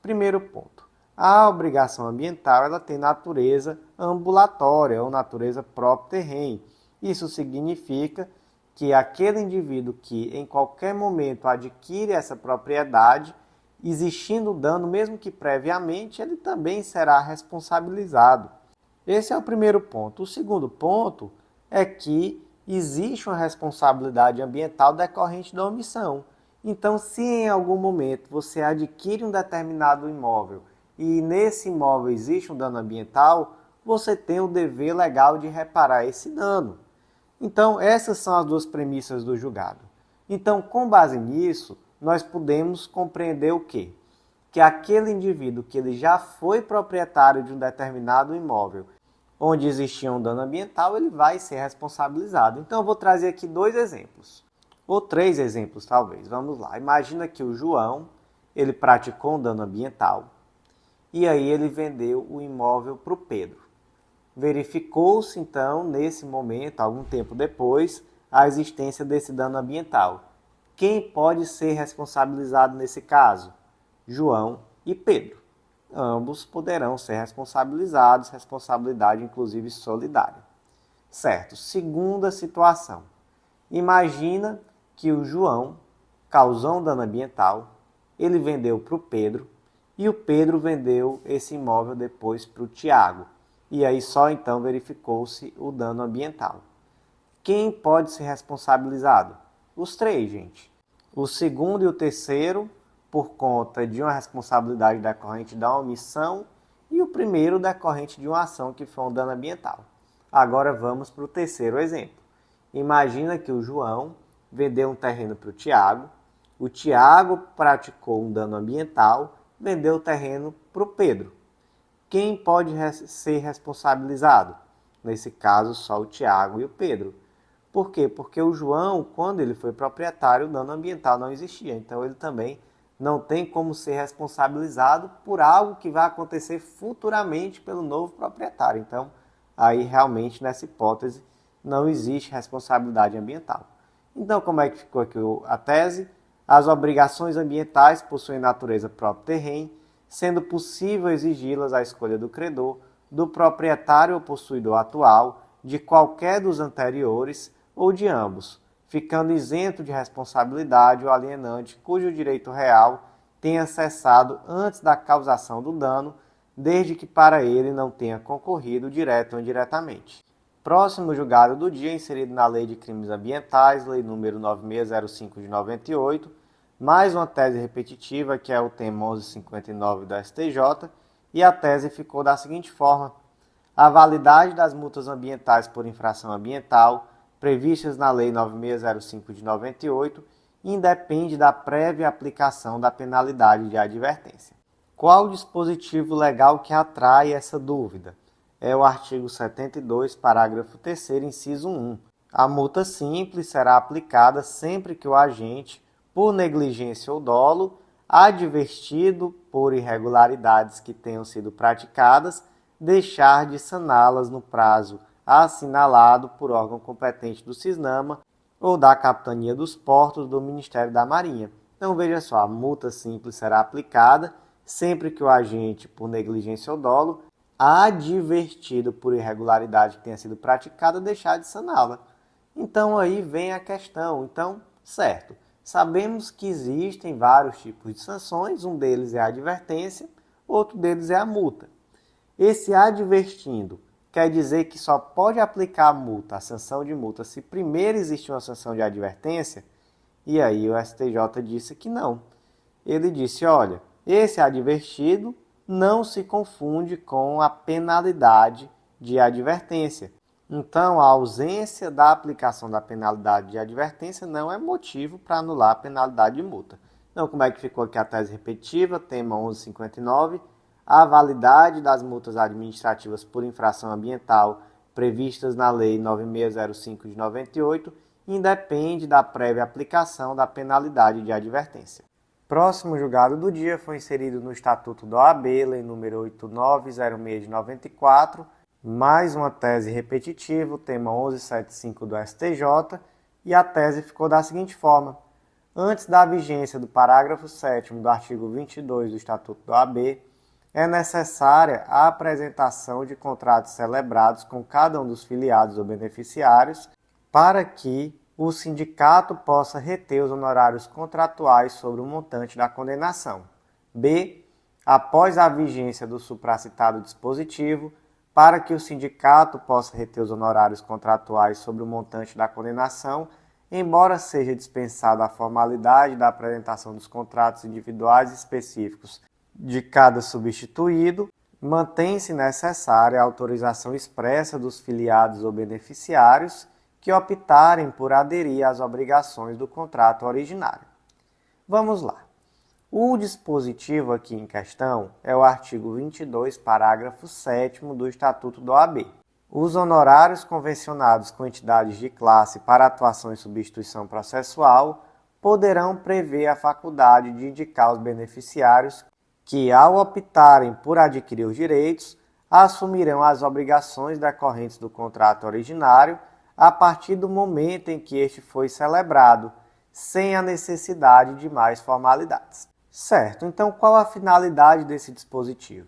Primeiro ponto. A obrigação ambiental ela tem natureza ambulatória ou natureza propter rem. Isso significa que aquele indivíduo que em qualquer momento adquire essa propriedade, existindo dano, mesmo que previamente, ele também será responsabilizado. Esse é o primeiro ponto. O segundo ponto é que existe uma responsabilidade ambiental decorrente da omissão. Então, se em algum momento você adquire um determinado imóvel e nesse imóvel existe um dano ambiental, você tem o dever legal de reparar esse dano. Então, essas são as duas premissas do julgado. Então, com base nisso, nós podemos compreender o quê? Que aquele indivíduo que ele já foi proprietário de um determinado imóvel onde existia um dano ambiental, ele vai ser responsabilizado. Então, eu vou trazer aqui 2 exemplos, ou 3 exemplos talvez. Vamos lá. Imagina que o João, ele praticou um dano ambiental e aí ele vendeu o imóvel para o Pedro. Verificou-se, então, nesse momento, algum tempo depois, a existência desse dano ambiental. Quem pode ser responsabilizado nesse caso? João e Pedro. Ambos poderão ser responsabilizados, responsabilidade inclusive solidária. Certo. Segunda situação. Imagina que o João causou um dano ambiental, ele vendeu para o Pedro e o Pedro vendeu esse imóvel depois para o Tiago. E aí só então verificou-se o dano ambiental. Quem pode ser responsabilizado? Os 3, gente. O segundo e o terceiro, por conta de uma responsabilidade decorrente da omissão, e o primeiro decorrente de uma ação que foi um dano ambiental. Agora vamos para o terceiro exemplo. Imagina que o João vendeu um terreno para o Tiago praticou um dano ambiental, vendeu o terreno para o Pedro. Quem pode ser responsabilizado? Nesse caso, só o Tiago e o Pedro. Por quê? Porque o João, quando ele foi proprietário, o dano ambiental não existia. Então, ele também não tem como ser responsabilizado por algo que vai acontecer futuramente pelo novo proprietário. Então, aí realmente, nessa hipótese, não existe responsabilidade ambiental. Então, como é que ficou aqui a tese? As obrigações ambientais possuem natureza propter rem, sendo possível exigi-las à escolha do credor, do proprietário ou possuidor atual, de qualquer dos anteriores ou de ambos, ficando isento de responsabilidade o alienante cujo direito real tenha cessado antes da causação do dano, desde que para ele não tenha concorrido direto ou indiretamente. Próximo julgado do dia, inserido na Lei de Crimes Ambientais, Lei número 9605 de 98, mais uma tese repetitiva, que é o tema 1159 do STJ, e a tese ficou da seguinte forma: a validade das multas ambientais por infração ambiental, previstas na Lei 9605 de 98, independe da prévia aplicação da penalidade de advertência. Qual o dispositivo legal que atrai essa dúvida? É o artigo 72, parágrafo 3º, inciso 1. A multa simples será aplicada sempre que o agente, por negligência ou dolo, advertido por irregularidades que tenham sido praticadas, deixar de saná-las no prazo assinalado por órgão competente do CISNAMA ou da Capitania dos Portos do Ministério da Marinha. Então, veja só, a multa simples será aplicada sempre que o agente, por negligência ou dolo, advertido por irregularidade que tenha sido praticada, deixar de saná-la. Então, aí vem a questão. Então, certo, Sabemos que existem vários tipos de sanções, um deles é a advertência, outro deles é a multa. Esse advertindo quer dizer que só pode aplicar a multa, a sanção de multa, se primeiro existe uma sanção de advertência? E aí o STJ disse que não. Ele disse, olha, esse advertido não se confunde com a penalidade de advertência. Então, a ausência da aplicação da penalidade de advertência não é motivo para anular a penalidade de multa. Então, como é que ficou aqui a tese repetitiva? Tema 1159. A validade das multas administrativas por infração ambiental previstas na Lei 9605 de 98 independe da prévia aplicação da penalidade de advertência. Próximo julgado do dia foi inserido no Estatuto da OAB, Lei nº 8906 de 94, mais uma tese repetitiva, o tema 1175 do STJ, e a tese ficou da seguinte forma. Antes da vigência do parágrafo 7º do artigo 22 do Estatuto da OAB, é necessária a apresentação de contratos celebrados com cada um dos filiados ou beneficiários para que o sindicato possa reter os honorários contratuais sobre o montante da condenação. B. Após a vigência do supracitado dispositivo, para que o sindicato possa reter os honorários contratuais sobre o montante da condenação, embora seja dispensada a formalidade da apresentação dos contratos individuais específicos de cada substituído, mantém-se necessária a autorização expressa dos filiados ou beneficiários que optarem por aderir às obrigações do contrato originário. Vamos lá. O dispositivo aqui em questão é o artigo 22, parágrafo 7º do Estatuto da OAB. Os honorários convencionados com entidades de classe para atuação em substituição processual poderão prever a faculdade de indicar os beneficiários que, ao optarem por adquirir os direitos, assumirão as obrigações decorrentes do contrato originário a partir do momento em que este foi celebrado, sem a necessidade de mais formalidades. Certo, então qual a finalidade desse dispositivo?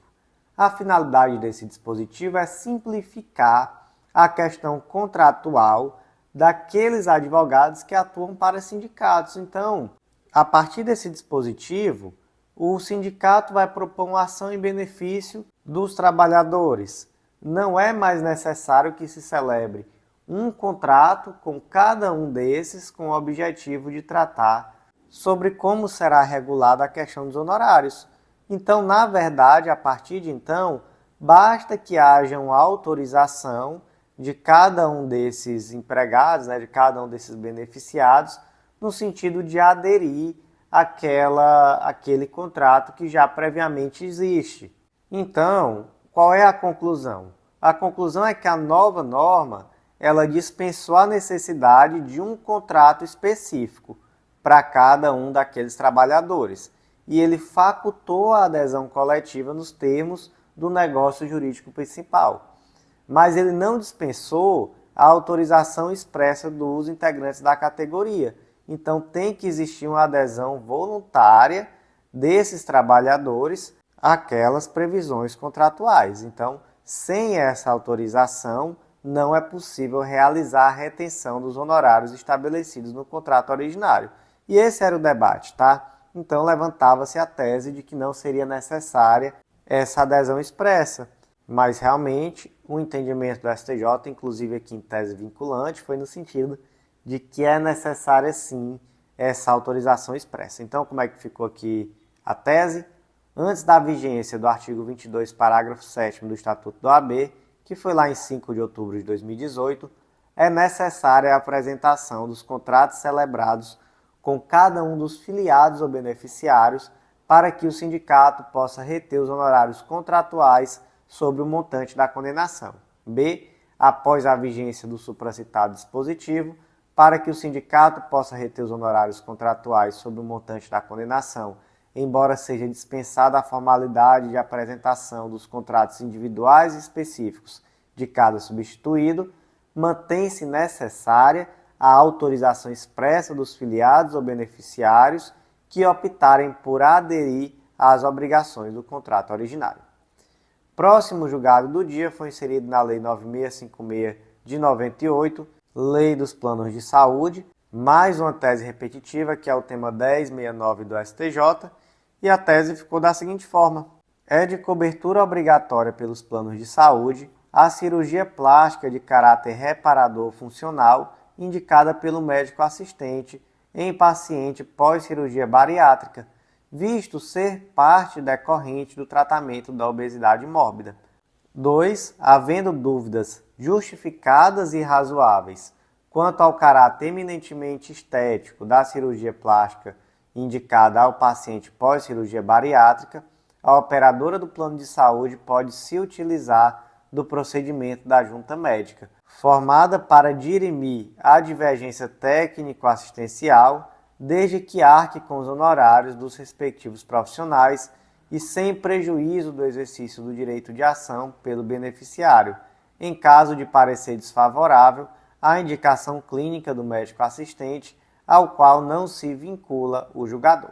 A finalidade desse dispositivo é simplificar a questão contratual daqueles advogados que atuam para sindicatos. Então, a partir desse dispositivo, o sindicato vai propor uma ação em benefício dos trabalhadores. Não é mais necessário que se celebre um contrato com cada um desses com o objetivo de tratar sobre como será regulada a questão dos honorários. Então, na verdade, a partir de então, basta que haja uma autorização de cada um desses empregados, de cada um desses beneficiados, no sentido de aderir àquele contrato que já previamente existe. Então, qual é a conclusão? A conclusão é que a nova norma ela dispensou a necessidade de um contrato específico para cada um daqueles trabalhadores. E ele facultou a adesão coletiva nos termos do negócio jurídico principal. Mas ele não dispensou a autorização expressa dos integrantes da categoria. Então tem que existir uma adesão voluntária desses trabalhadores àquelas previsões contratuais. Então, sem essa autorização, não é possível realizar a retenção dos honorários estabelecidos no contrato originário. E esse era o debate, tá? Então levantava-se a tese de que não seria necessária essa adesão expressa. Mas realmente o entendimento do STJ, inclusive aqui em tese vinculante, foi no sentido de que é necessária sim essa autorização expressa. Então como é que ficou aqui a tese? Antes da vigência do artigo 22, parágrafo 7º do Estatuto da OAB, que foi lá em 5 de outubro de 2018, é necessária a apresentação dos contratos celebrados com cada um dos filiados ou beneficiários para que o sindicato possa reter os honorários contratuais sobre o montante da condenação. B. Após a vigência do supracitado dispositivo, para que o sindicato possa reter os honorários contratuais sobre o montante da condenação, embora seja dispensada a formalidade de apresentação dos contratos individuais e específicos de cada substituído, mantém-se necessária a autorização expressa dos filiados ou beneficiários que optarem por aderir às obrigações do contrato originário. Próximo julgado do dia foi inserido na Lei 9656 de 98, Lei dos Planos de Saúde, Mais uma tese repetitiva, que é o tema 1069 do STJ, e a tese ficou da seguinte forma: é de cobertura obrigatória pelos planos de saúde a cirurgia plástica de caráter reparador funcional indicada pelo médico assistente em paciente pós-cirurgia bariátrica, visto ser parte decorrente do tratamento da obesidade mórbida. 2. Havendo dúvidas justificadas e razoáveis quanto ao caráter eminentemente estético da cirurgia plástica indicada ao paciente pós-cirurgia bariátrica, a operadora do plano de saúde pode se utilizar do procedimento da junta médica, formada para dirimir a divergência técnico-assistencial, desde que arque com os honorários dos respectivos profissionais e sem prejuízo do exercício do direito de ação pelo beneficiário, em caso de parecer desfavorável à indicação clínica do médico assistente, ao qual não se vincula o julgador.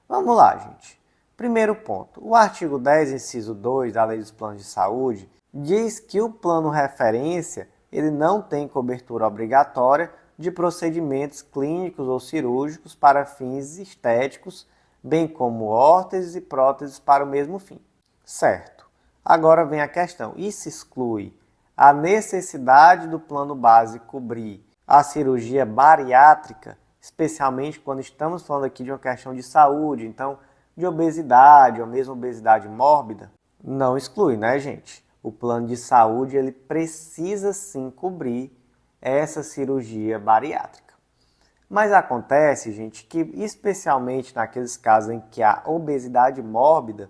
Vamos lá, gente. Primeiro ponto. O artigo 10, inciso 2 da Lei dos Planos de Saúde diz que o plano referência ele não tem cobertura obrigatória de procedimentos clínicos ou cirúrgicos para fins estéticos, bem como órteses e próteses para o mesmo fim. Certo. Agora vem a questão. Isso exclui a necessidade do plano base cobrir a cirurgia bariátrica, especialmente quando estamos falando aqui de uma questão de saúde, então de obesidade ou mesmo obesidade mórbida? Não exclui, né, gente? O plano de saúde ele precisa sim cobrir essa cirurgia bariátrica. Mas acontece, gente, que especialmente naqueles casos em que há obesidade mórbida,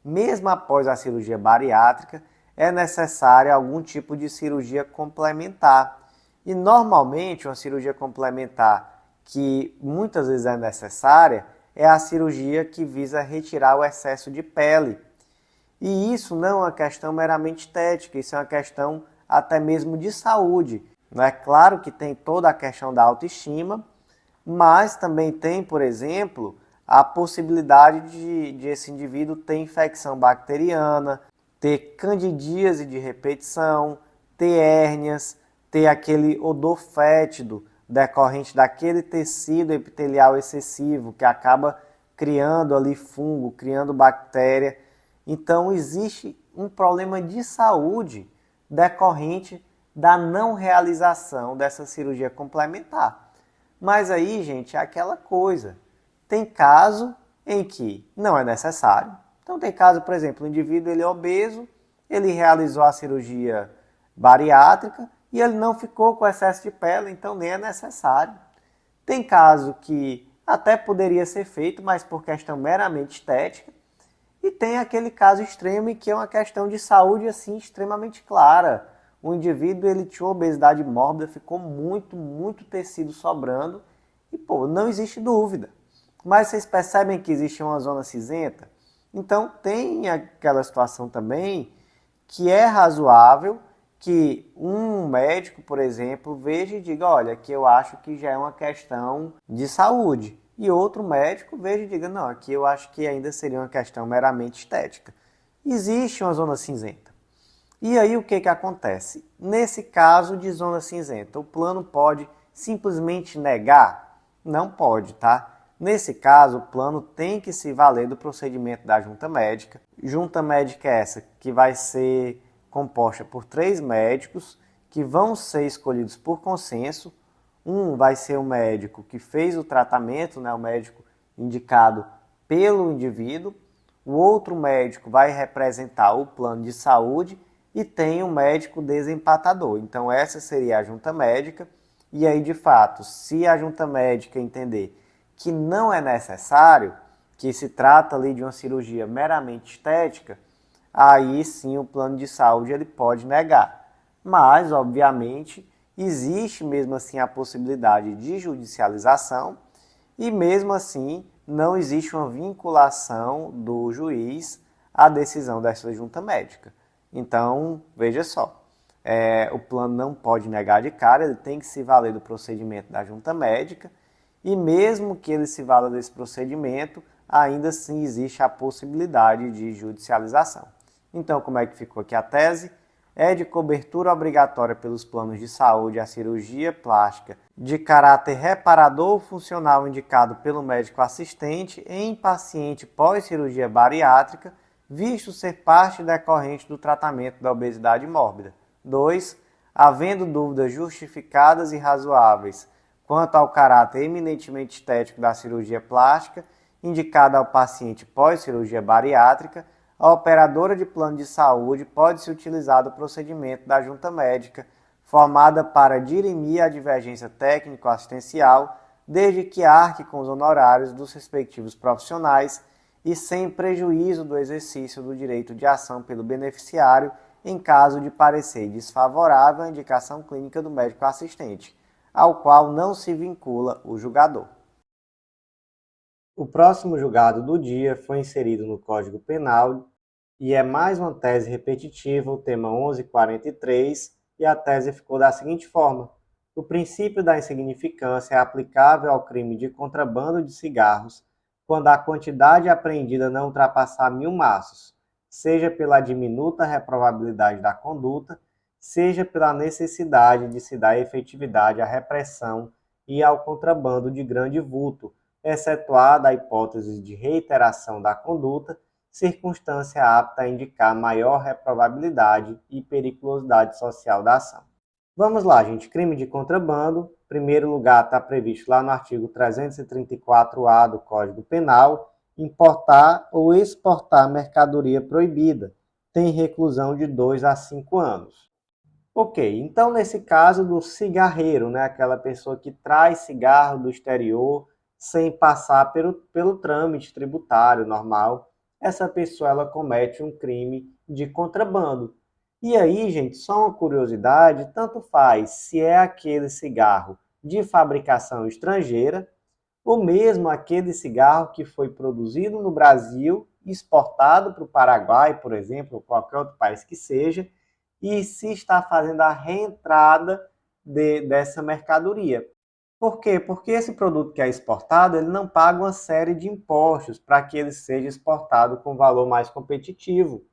mesmo após a cirurgia bariátrica, é necessária algum tipo de cirurgia complementar. E normalmente uma cirurgia complementar que muitas vezes é necessária é a cirurgia que visa retirar o excesso de pele. E isso não é uma questão meramente estética, isso é uma questão até mesmo de saúde. Não é claro que tem toda a questão da autoestima, mas também tem, por exemplo, a possibilidade de esse indivíduo ter infecção bacteriana, ter candidíase de repetição, ter hérnias, ter aquele odor fétido decorrente daquele tecido epitelial excessivo que acaba criando ali fungo, criando bactéria. Então, existe um problema de saúde decorrente da não realização dessa cirurgia complementar. Mas aí, gente, é aquela coisa. Tem caso em que não é necessário. Então, tem caso, por exemplo, o indivíduo ele é obeso, ele realizou a cirurgia bariátrica e ele não ficou com excesso de pele, então nem é necessário. Tem caso que até poderia ser feito, mas por questão meramente estética. E tem aquele caso extremo em que é uma questão de saúde assim extremamente clara. O indivíduo ele tinha obesidade mórbida, ficou muito tecido sobrando e não existe dúvida. Mas vocês percebem que existe uma zona cinzenta? Então tem aquela situação também que é razoável que um médico, por exemplo, veja e diga, olha, que eu acho que já é uma questão de saúde. E outro médico veja e diga, não, aqui eu acho que ainda seria uma questão meramente estética. Existe uma zona cinzenta. E aí o que acontece? Nesse caso de zona cinzenta, o plano pode simplesmente negar? Não pode, tá? Nesse caso, o plano tem que se valer do procedimento da junta médica. Junta médica é essa que vai ser composta por 3 médicos que vão ser escolhidos por consenso. Um vai ser o médico que fez o tratamento, né, o médico indicado pelo indivíduo. O outro médico vai representar o plano de saúde e tem um médico desempatador. Então essa seria a junta médica. E aí, de fato, se a junta médica entender que não é necessário, que se trata ali de uma cirurgia meramente estética, aí sim o plano de saúde ele pode negar. Mas, obviamente, existe mesmo assim a possibilidade de judicialização e mesmo assim não existe uma vinculação do juiz à decisão dessa junta médica. Então, veja só, o plano não pode negar de cara, ele tem que se valer do procedimento da junta médica e mesmo que ele se valha desse procedimento, ainda assim existe a possibilidade de judicialização. Então, como é que ficou aqui a tese? é de cobertura obrigatória pelos planos de saúde a cirurgia plástica de caráter reparador ou funcional indicado pelo médico assistente em paciente pós-cirurgia bariátrica, visto ser parte decorrente do tratamento da obesidade mórbida. 2. Havendo dúvidas justificadas e razoáveis quanto ao caráter eminentemente estético da cirurgia plástica indicada ao paciente pós-cirurgia bariátrica, a operadora de plano de saúde pode se utilizar do procedimento da junta médica, formada para dirimir a divergência técnico-assistencial, desde que arque com os honorários dos respectivos profissionais e sem prejuízo do exercício do direito de ação pelo beneficiário em caso de parecer desfavorável à indicação clínica do médico assistente, ao qual não se vincula o julgador. O próximo julgado do dia foi inserido no Código Penal e é mais uma tese repetitiva, o tema 1143, e a tese ficou da seguinte forma: o princípio da insignificância é aplicável ao crime de contrabando de cigarros quando a quantidade apreendida não ultrapassar 1.000 maços, seja pela diminuta reprovabilidade da conduta, seja pela necessidade de se dar efetividade à repressão e ao contrabando de grande vulto, excetuada a hipótese de reiteração da conduta, circunstância apta a indicar maior reprovabilidade e periculosidade social da ação. Vamos lá, gente. Crime de contrabando. Em primeiro lugar, está previsto lá no artigo 334-A do Código Penal, importar ou exportar mercadoria proibida. Tem reclusão de 2 a 5 anos. Ok, então nesse caso do cigarreiro, né, aquela pessoa que traz cigarro do exterior sem passar pelo trâmite tributário normal, essa pessoa ela comete um crime de contrabando. E aí, gente, só uma curiosidade, tanto faz se é aquele cigarro de fabricação estrangeira ou mesmo aquele cigarro que foi produzido no Brasil, exportado para o Paraguai, por exemplo, ou qualquer outro país que seja, e se está fazendo a reentrada dessa mercadoria. Por quê? Porque esse produto que é exportado, ele não paga uma série de impostos para que ele seja exportado com valor mais competitivo.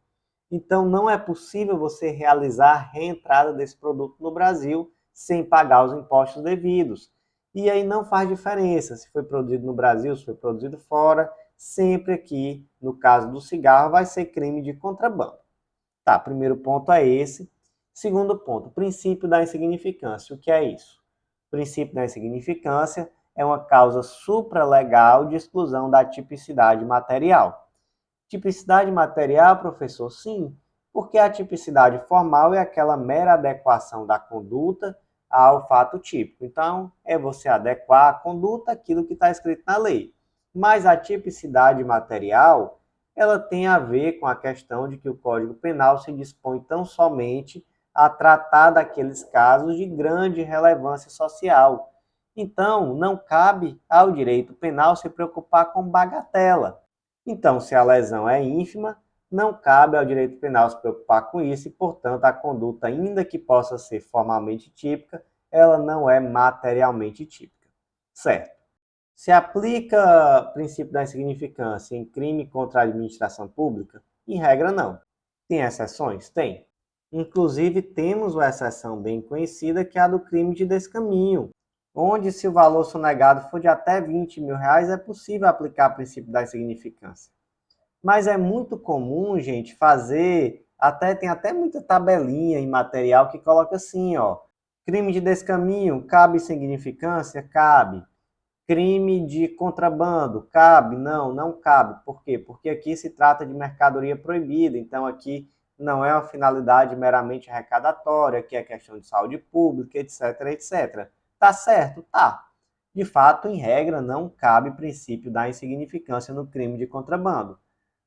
Então, não é possível você realizar a reentrada desse produto no Brasil sem pagar os impostos devidos. E aí não faz diferença se foi produzido no Brasil, se foi produzido fora, sempre aqui, no caso do cigarro, vai ser crime de contrabando. Tá, primeiro ponto é esse. Segundo ponto, princípio da insignificância. O que é isso? O princípio da insignificância é uma causa supralegal de exclusão da tipicidade material. Tipicidade material, professor? Sim, porque a tipicidade formal é aquela mera adequação da conduta ao fato típico. Então, é você adequar a conduta àquilo que está escrito na lei. Mas a tipicidade material, ela tem a ver com a questão de que o Código Penal se dispõe tão somente a tratar daqueles casos de grande relevância social. Então, não cabe ao direito penal se preocupar com bagatela. Então, se a lesão é ínfima, não cabe ao direito penal se preocupar com isso e, portanto, a conduta, ainda que possa ser formalmente típica, ela não é materialmente típica. Certo. Se aplica o princípio da insignificância em crime contra a administração pública? Em regra, não. Tem exceções? Tem. Inclusive, temos uma exceção bem conhecida, que é a do crime de descaminho, onde, se o valor sonegado for de até R$ 20.000, é possível aplicar o princípio da insignificância. Mas é muito comum, gente, tem até muita tabelinha em material que coloca assim, ó, crime de descaminho, cabe insignificância? Cabe. Crime de contrabando, cabe? Não, não cabe. Por quê? Porque aqui se trata de mercadoria proibida, então aqui não é uma finalidade meramente arrecadatória, aqui é questão de saúde pública, etc, etc. Tá certo? Tá. De fato, em regra, não cabe princípio da insignificância no crime de contrabando.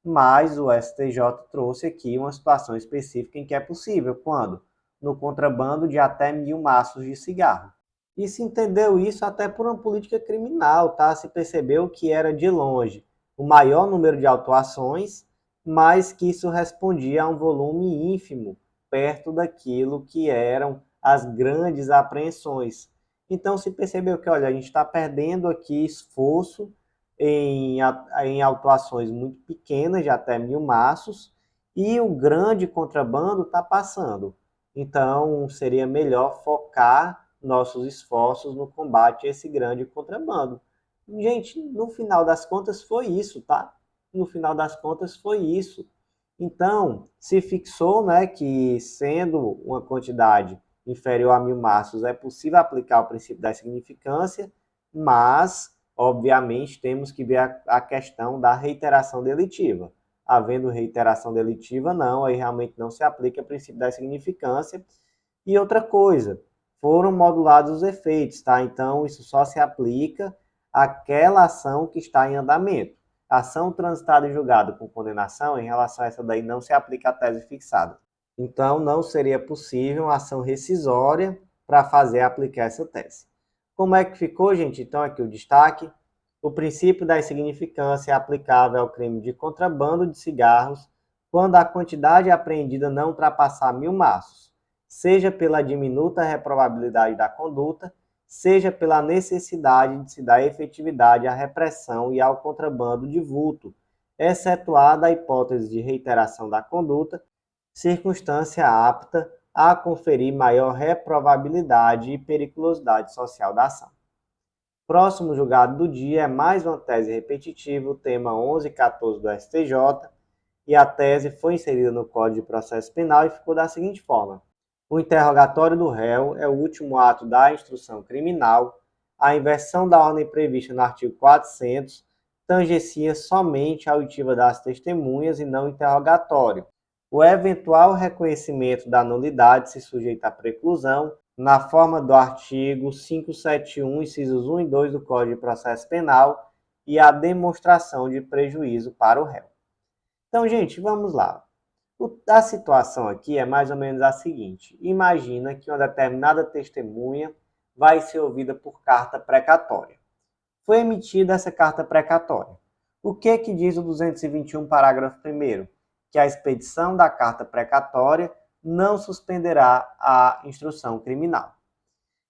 Mas o STJ trouxe aqui uma situação específica em que é possível. Quando? No contrabando de até 1.000 maços de cigarro. E se entendeu isso até por uma política criminal, tá? Se percebeu que era de longe o maior número de autuações, mas que isso respondia a um volume ínfimo, perto daquilo que eram as grandes apreensões. Então se percebeu que, olha, a gente está perdendo aqui esforço em autuações muito pequenas, de até 1.000 maços, e o grande contrabando está passando. Então, seria melhor focar nossos esforços no combate a esse grande contrabando. Gente, no final das contas foi isso, tá? No final das contas foi isso. Então, se fixou, né, que sendo uma quantidade inferior a 1.000 maços é possível aplicar o princípio da significância, mas, obviamente, temos que ver a questão da reiteração delitiva. Havendo reiteração delitiva, não, aí realmente não se aplica o princípio da significância. E outra coisa, foram modulados os efeitos, tá? Então, isso só se aplica àquela ação que está em andamento. Ação transitada e julgada com condenação, em relação a essa daí, não se aplica a tese fixada. Então, não seria possível uma ação rescisória para fazer aplicar essa tese. Como é que ficou, gente? Então, aqui o destaque. O princípio da insignificância é aplicável ao crime de contrabando de cigarros quando a quantidade apreendida não ultrapassar 1.000 maços, seja pela diminuta reprovabilidade da conduta, seja pela necessidade de se dar efetividade à repressão e ao contrabando de vulto, excetuada a hipótese de reiteração da conduta, circunstância apta a conferir maior reprovabilidade e periculosidade social da ação. Próximo julgado do dia é mais uma tese repetitiva, o tema 1114 do STJ, e a tese foi inserida no Código de Processo Penal e ficou da seguinte forma: o interrogatório do réu é o último ato da instrução criminal. A inversão da ordem prevista no artigo 400 tangencia somente a oitiva das testemunhas e não o interrogatório. O eventual reconhecimento da nulidade se sujeita à preclusão, na forma do artigo 571, incisos 1 e 2 do Código de Processo Penal, e à demonstração de prejuízo para o réu. Então, gente, vamos lá. A situação aqui é mais ou menos a seguinte: imagina que uma determinada testemunha vai ser ouvida por carta precatória. Foi emitida essa carta precatória. O que diz o 221, parágrafo 1º? Que a expedição da carta precatória não suspenderá a instrução criminal.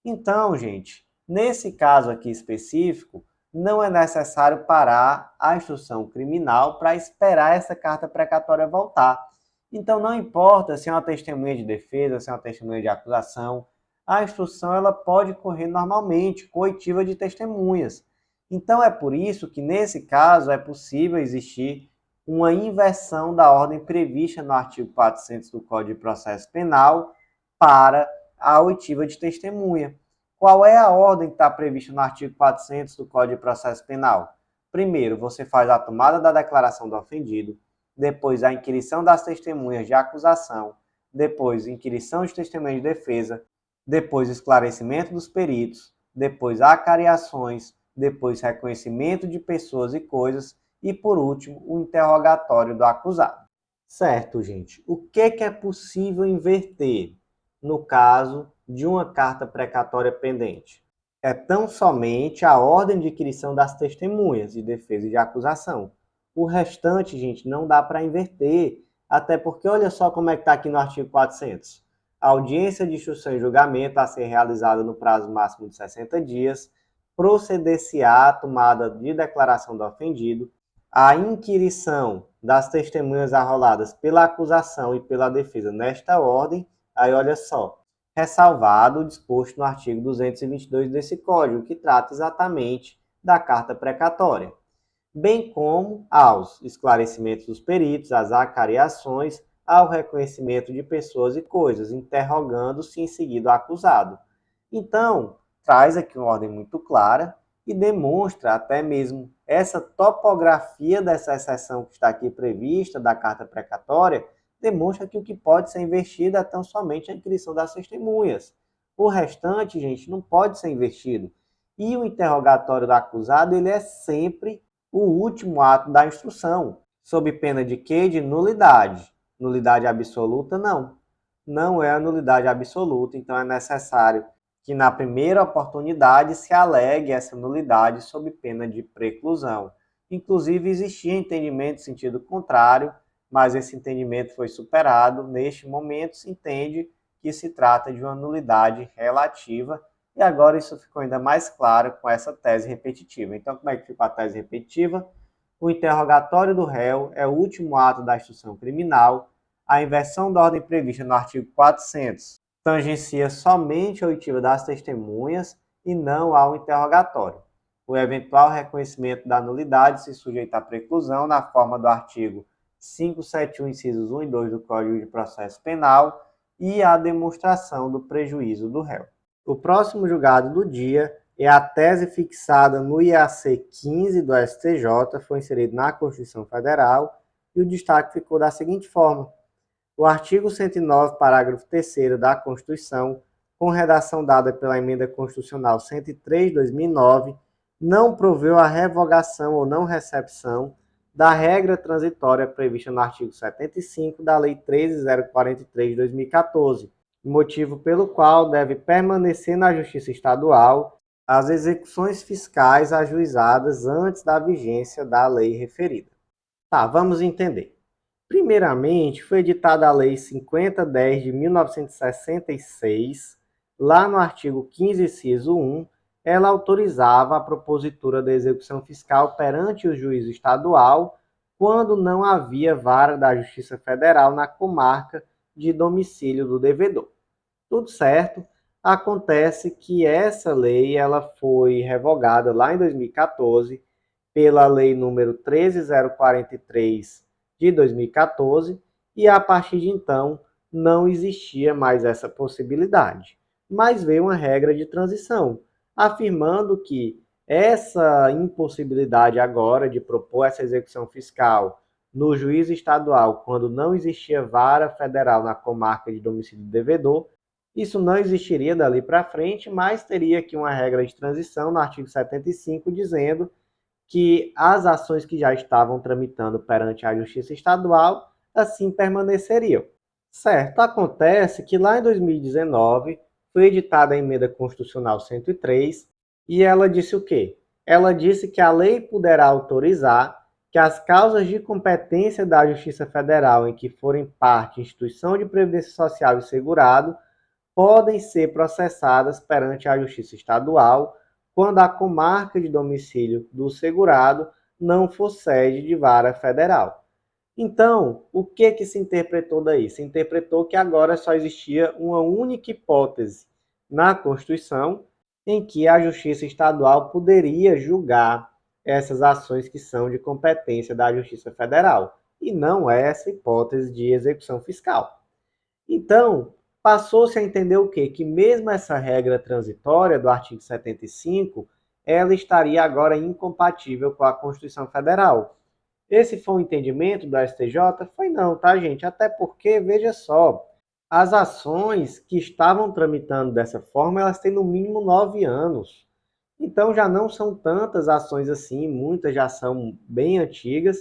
Então, gente, nesse caso aqui específico, não é necessário parar a instrução criminal para esperar essa carta precatória voltar. Então, não importa se é uma testemunha de defesa, se é uma testemunha de acusação, a instrução ela pode correr normalmente, com oitiva de testemunhas. Então, é por isso que, nesse caso, é possível existir uma inversão da ordem prevista no artigo 400 do Código de Processo Penal para a oitiva de testemunha. Qual é a ordem que está prevista no artigo 400 do Código de Processo Penal? Primeiro, você faz a tomada da declaração do ofendido, depois a inquirição das testemunhas de acusação, depois inquirição de testemunhas de defesa, depois esclarecimento dos peritos, depois acariações, depois reconhecimento de pessoas e coisas e, por último, o interrogatório do acusado. Certo, gente. O que é possível inverter no caso de uma carta precatória pendente? É tão somente a ordem de inquirição das testemunhas de defesa e de acusação. O restante, gente, não dá para inverter, até porque olha só como é que está aqui no artigo 400. A audiência de instrução e julgamento a ser realizada no prazo máximo de 60 dias, proceder-se-á a tomada de declaração do ofendido, a inquirição das testemunhas arroladas pela acusação e pela defesa nesta ordem, aí olha só, ressalvado o disposto no artigo 222 desse Código, que trata exatamente da carta precatória, bem como aos esclarecimentos dos peritos, às acariações, ao reconhecimento de pessoas e coisas, interrogando-se em seguida o acusado. Então, traz aqui uma ordem muito clara e demonstra até mesmo essa topografia dessa exceção que está aqui prevista da carta precatória, demonstra que o que pode ser investido é tão somente a inquirição das testemunhas. O restante, gente, não pode ser investido. E o interrogatório do acusado, ele é sempre o último ato da instrução, sob pena de quê? De nulidade. Nulidade absoluta, não. Não é a nulidade absoluta, então é necessário que na primeira oportunidade se alegue essa nulidade sob pena de preclusão. Inclusive, existia entendimento em sentido contrário, mas esse entendimento foi superado. Neste momento, se entende que se trata de uma nulidade relativa, e agora isso ficou ainda mais claro com essa tese repetitiva. Então, como é que ficou a tese repetitiva? O interrogatório do réu é o último ato da instrução criminal. a inversão da ordem prevista no artigo 400 tangencia somente a oitiva das testemunhas e não ao interrogatório. O eventual reconhecimento da nulidade se sujeita à preclusão na forma do artigo 571, incisos 1 e 2 do Código de Processo Penal e à demonstração do prejuízo do réu. O próximo julgado do dia é a tese fixada no IAC 15 do STJ, foi inserido na Constituição Federal, e o destaque ficou da seguinte forma: o artigo 109, parágrafo 3º da Constituição, com redação dada pela Emenda Constitucional 103 de 2009, não proveu a revogação ou não recepção da regra transitória prevista no artigo 75 da Lei 13.043 de 2014, motivo pelo qual deve permanecer na Justiça Estadual as execuções fiscais ajuizadas antes da vigência da lei referida. Tá, vamos entender. Primeiramente, foi editada a Lei 5010 de 1966. Lá no artigo 15, inciso 1, ela autorizava a propositura da execução fiscal perante o juízo estadual quando não havia vara da Justiça Federal na comarca de domicílio do devedor. Tudo certo. Acontece que essa lei ela foi revogada lá em 2014 pela Lei número 13.043 de 2014, e a partir de então não existia mais essa possibilidade. Mas veio uma regra de transição, afirmando que essa impossibilidade agora de propor essa execução fiscal no juízo estadual, quando não existia vara federal na comarca de domicílio do devedor, isso não existiria dali para frente, mas teria aqui uma regra de transição no artigo 75, dizendo que as ações que já estavam tramitando perante a Justiça Estadual assim permaneceriam. Certo, acontece que lá em 2019 foi editada a Emenda Constitucional 103 e ela disse o quê? Ela disse que a lei poderá autorizar que as causas de competência da Justiça Federal em que forem parte instituição de previdência social e segurado podem ser processadas perante a Justiça Estadual quando a comarca de domicílio do segurado não for sede de vara federal. Então, o que se interpretou daí? Se interpretou que agora só existia uma única hipótese na Constituição em que a Justiça Estadual poderia julgar essas ações que são de competência da Justiça Federal, e não essa hipótese de execução fiscal. Então, passou-se a entender o quê? Que mesmo essa regra transitória do artigo 75, ela estaria agora incompatível com a Constituição Federal. Esse foi o entendimento do STJ? Foi não, tá, gente? Até porque, veja só, as ações que estavam tramitando dessa forma, elas têm no mínimo 9 anos. Então já não são tantas ações assim, muitas já são bem antigas,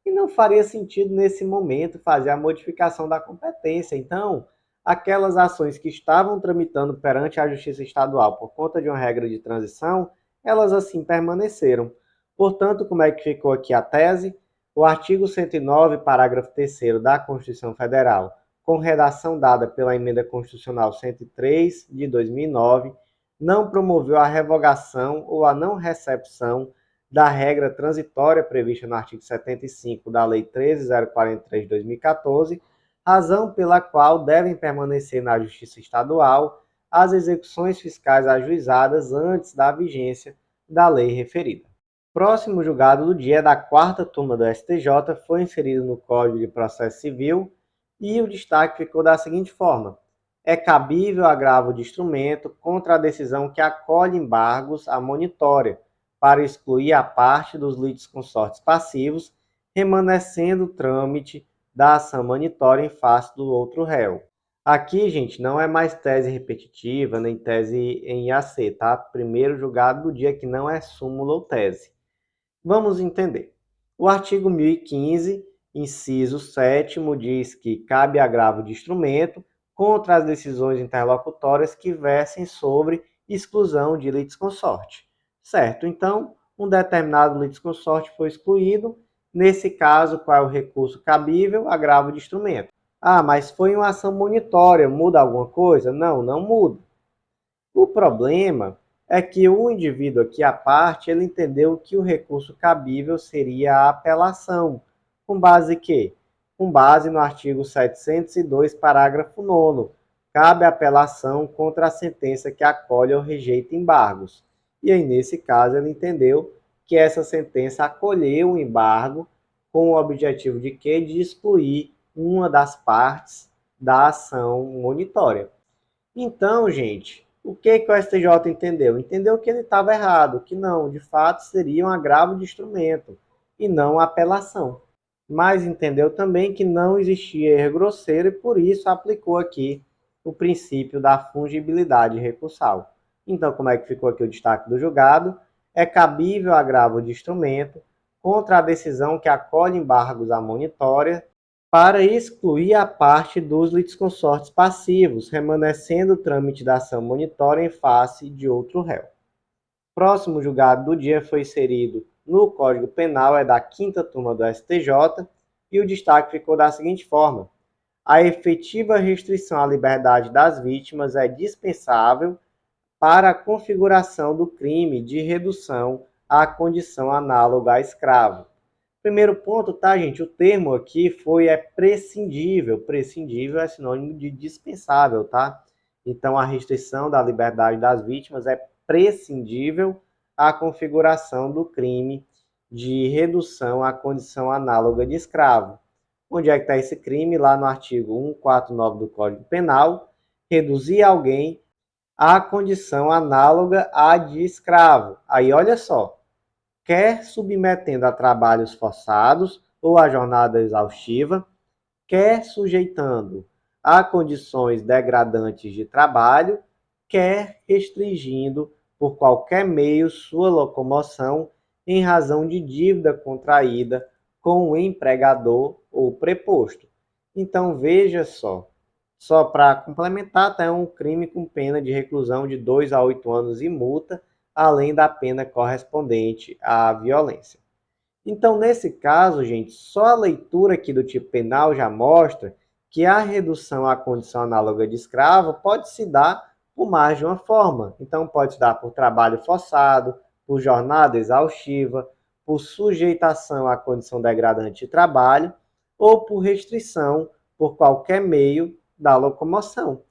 e não faria sentido nesse momento fazer a modificação da competência. Então, aquelas ações que estavam tramitando perante a Justiça Estadual por conta de uma regra de transição, elas assim permaneceram. Portanto, como é que ficou aqui a tese? O artigo 109, parágrafo 3º da Constituição Federal, com redação dada pela Emenda Constitucional 103 de 2009, não promoveu a revogação ou a não recepção da regra transitória prevista no artigo 75 da Lei 13.043 de 2014, razão pela qual devem permanecer na Justiça Estadual as execuções fiscais ajuizadas antes da vigência da lei referida. Próximo julgado do dia é da 4ª turma do STJ, foi inserido no Código de Processo Civil e o destaque ficou da seguinte forma: é cabível agravo de instrumento contra a decisão que acolhe embargos à monitória, para excluir a parte dos litisconsortes passivos, remanescendo o trâmite da ação manitória em face do outro réu. Aqui, gente, não é mais tese repetitiva, nem tese em IAC, tá? Primeiro julgado do dia que não é súmula ou tese. Vamos entender. O artigo 1015, inciso 7º, diz que cabe agravo de instrumento contra as decisões interlocutórias que versem sobre exclusão de litisconsorte. Certo? Então, um determinado litisconsorte foi excluído. Nesse caso, qual é o recurso cabível? Agravo de instrumento. Ah, mas foi uma ação monitória, muda alguma coisa? Não, não muda. O problema é que o indivíduo aqui, à parte, ele entendeu que o recurso cabível seria a apelação. Com base em quê? com base no artigo 702, parágrafo 9º. Cabe apelação contra a sentença que acolhe ou rejeita embargos. E aí, nesse caso, ele entendeu que essa sentença acolheu o embargo com o objetivo de quê? De excluir uma das partes da ação monitória. Então, gente, o que o STJ entendeu? Entendeu que ele estava errado, que não, de fato, seria um agravo de instrumento e não apelação. Mas entendeu também que não existia erro grosseiro e por isso aplicou aqui o princípio da fungibilidade recursal. Então, como é que ficou aqui o destaque do julgado? É cabível agravo de instrumento contra a decisão que acolhe embargos à monitória para excluir a parte dos litisconsortes passivos, remanescendo o trâmite da ação monitória em face de outro réu. Próximo julgado do dia foi inserido no Código Penal, é da 5ª turma do STJ, e o destaque ficou da seguinte forma: a efetiva restrição à liberdade das vítimas é dispensável para a configuração do crime de redução à condição análoga a escravo. Primeiro ponto, tá, gente? O termo aqui foi prescindível. Prescindível é sinônimo de dispensável, tá? Então, a restrição da liberdade das vítimas é prescindível à configuração do crime de redução à condição análoga de escravo. Onde é que está esse crime? Lá no artigo 149 do Código Penal, reduzir alguém à condição análoga à de escravo. Aí, olha só, quer submetendo a trabalhos forçados ou a jornada exaustiva, quer sujeitando a condições degradantes de trabalho, quer restringindo por qualquer meio sua locomoção em razão de dívida contraída com o empregador ou preposto. Então veja só para complementar, tá, é um crime com pena de reclusão de 2 a 8 anos e multa, além da pena correspondente à violência. Então, nesse caso, gente, só a leitura aqui do tipo penal já mostra que a redução à condição análoga de escravo pode se dar por mais de uma forma. Então, pode se dar por trabalho forçado, por jornada exaustiva, por sujeitação à condição degradante de trabalho ou por restrição por qualquer meio da locomoção.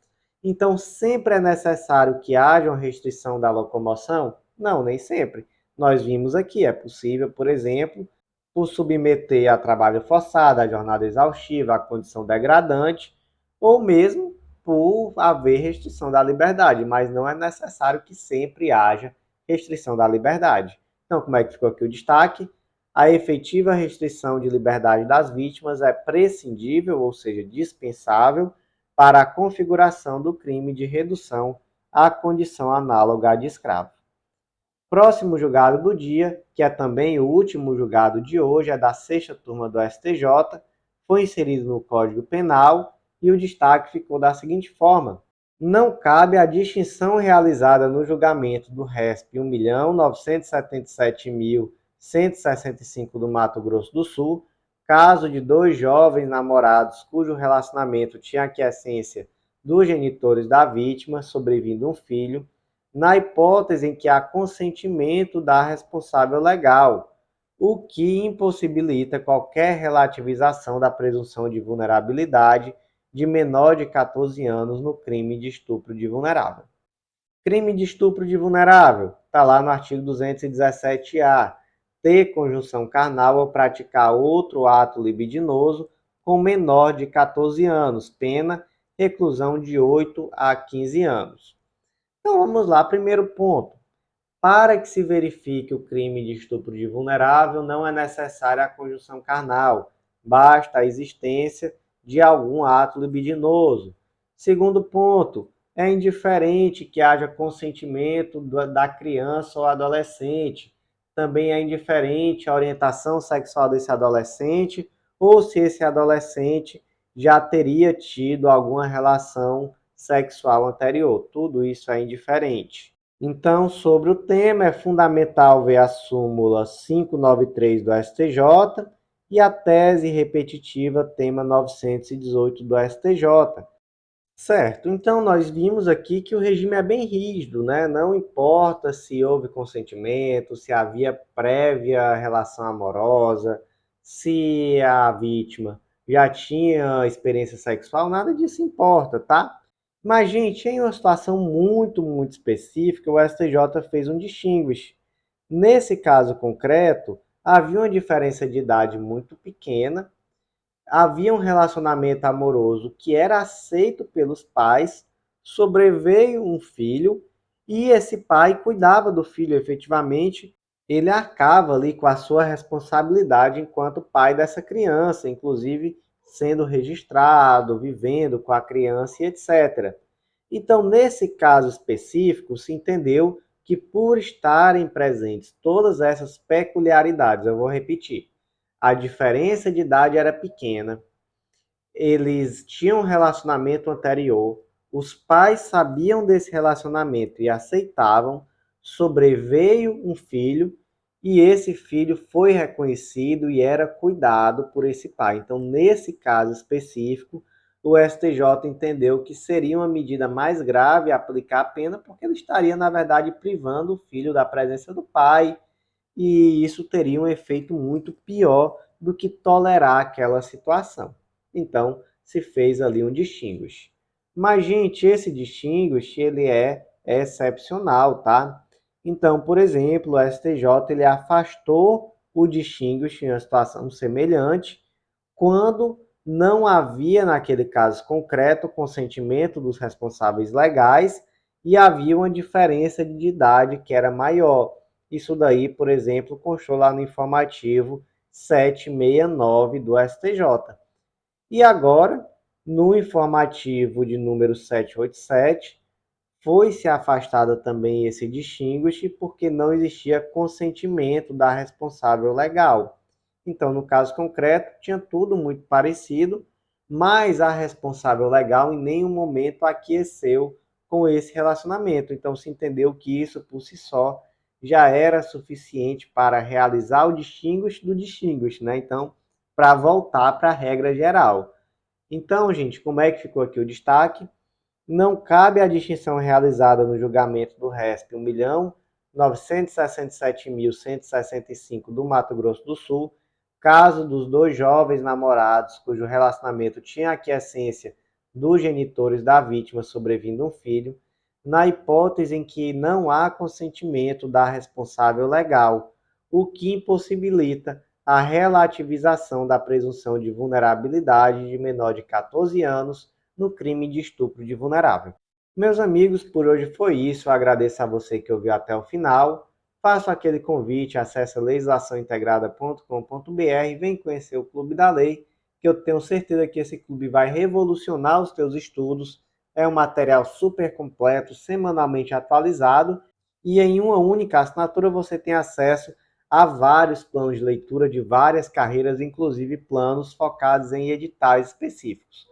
Então, sempre é necessário que haja uma restrição da locomoção? Não, nem sempre. Nós vimos aqui, é possível, por exemplo, por submeter a trabalho forçado, a jornada exaustiva, a condição degradante, ou mesmo por haver restrição da liberdade, mas não é necessário que sempre haja restrição da liberdade. Então, como é que ficou aqui o destaque? A efetiva restrição de liberdade das vítimas é prescindível, ou seja, dispensável, para a configuração do crime de redução à condição análoga à de escravo. Próximo julgado do dia, que é também o último julgado de hoje, é da 6ª turma do STJ, foi inserido no Código Penal e o destaque ficou da seguinte forma: não cabe a distinção realizada no julgamento do RESP 1.977.165 do Mato Grosso do Sul, caso de 2 jovens namorados cujo relacionamento tinha aquiescência dos genitores da vítima, sobrevindo um filho, na hipótese em que há consentimento da responsável legal, o que impossibilita qualquer relativização da presunção de vulnerabilidade de menor de 14 anos no crime de estupro de vulnerável. Crime de estupro de vulnerável, está lá no artigo 217-A, ter conjunção carnal ou praticar outro ato libidinoso com menor de 14 anos, pena reclusão de 8 a 15 anos. Então vamos lá, primeiro ponto. Para que se verifique o crime de estupro de vulnerável, não é necessária a conjunção carnal, basta a existência de algum ato libidinoso. Segundo ponto, é indiferente que haja consentimento da criança ou adolescente. Também é indiferente a orientação sexual desse adolescente ou se esse adolescente já teria tido alguma relação sexual anterior. Tudo isso é indiferente. Então, sobre o tema, é fundamental ver a súmula 593 do STJ e a tese repetitiva tema 918 do STJ. Certo, então nós vimos aqui que o regime é bem rígido, né? Não importa se houve consentimento, se havia prévia relação amorosa, se a vítima já tinha experiência sexual, nada disso importa, tá? Mas, gente, em uma situação muito específica, o STJ fez um distinguish. Nesse caso concreto, havia uma diferença de idade muito pequena, havia um relacionamento amoroso que era aceito pelos pais, sobreveio um filho e esse pai cuidava do filho efetivamente, ele arcava ali com a sua responsabilidade enquanto pai dessa criança, inclusive sendo registrado, vivendo com a criança e etc. Então, nesse caso específico, se entendeu que por estarem presentes todas essas peculiaridades, eu vou repetir, a diferença de idade era pequena, eles tinham um relacionamento anterior, os pais sabiam desse relacionamento e aceitavam, sobreveio um filho e esse filho foi reconhecido e era cuidado por esse pai. Então, nesse caso específico, o STJ entendeu que seria uma medida mais grave aplicar a pena, porque ele estaria, na verdade, privando o filho da presença do pai, e isso teria um efeito muito pior do que tolerar aquela situação. Então, se fez ali um distinguish. Mas, gente, esse distinguish, ele é excepcional, tá? Então, por exemplo, o STJ ele afastou o distinguish em uma situação semelhante quando não havia, naquele caso concreto, consentimento dos responsáveis legais e havia uma diferença de idade que era maior. Isso daí, por exemplo, constou lá no informativo 769 do STJ. E agora, no informativo de número 787, foi-se afastada também esse distinguish porque não existia consentimento da responsável legal. Então, no caso concreto, tinha tudo muito parecido, mas a responsável legal em nenhum momento aqueceu com esse relacionamento. Então, se entendeu que isso por si só já era suficiente para realizar o distinguish do distinguish, né? Então, para voltar para a regra geral. Então, gente, como é que ficou aqui o destaque? Não cabe a distinção realizada no julgamento do RESP 1.967.165 do Mato Grosso do Sul, caso dos dois jovens namorados cujo relacionamento tinha aquiescência dos genitores da vítima sobrevindo um filho, na hipótese em que não há consentimento da responsável legal, o que impossibilita a relativização da presunção de vulnerabilidade de menor de 14 anos no crime de estupro de vulnerável. Meus amigos, por hoje foi isso. Eu agradeço a você que ouviu até o final. Faço aquele convite, acesse legislaçãointegrada.com.br e vem conhecer o Clube da Lei, que eu tenho certeza que esse clube vai revolucionar os teus estudos. É um material super completo, semanalmente atualizado, e em uma única assinatura você tem acesso a vários planos de leitura de várias carreiras, inclusive planos focados em editais específicos.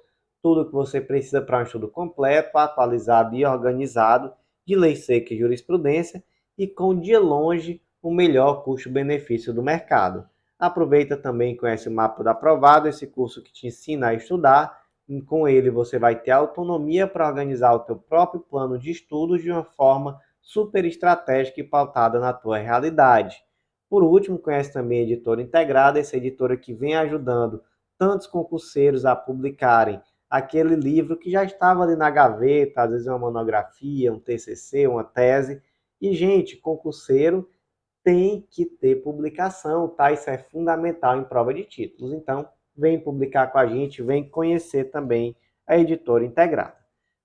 Tudo que você precisa para um estudo completo, atualizado e organizado de lei seca e jurisprudência e com de longe o melhor custo-benefício do mercado. Aproveita também e conhece o Mapa do Aprovado, esse curso que te ensina a estudar. E com ele você vai ter autonomia para organizar o teu próprio plano de estudos de uma forma super estratégica e pautada na tua realidade. Por último, conhece também a Editora Integrada, essa editora que vem ajudando tantos concurseiros a publicarem aquele livro que já estava ali na gaveta, às vezes uma monografia, um TCC, uma tese. E, gente, concurseiro tem que ter publicação, tá? Isso é fundamental em prova de títulos. Então, vem publicar com a gente, vem conhecer também a Editora Integrada.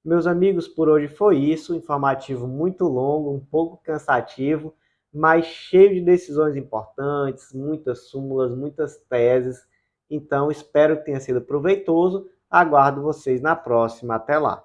Meus amigos, por hoje foi isso. Informativo muito longo, um pouco cansativo, mas cheio de decisões importantes, muitas súmulas, muitas teses. Então, espero que tenha sido proveitoso. Aguardo vocês na próxima. Até lá!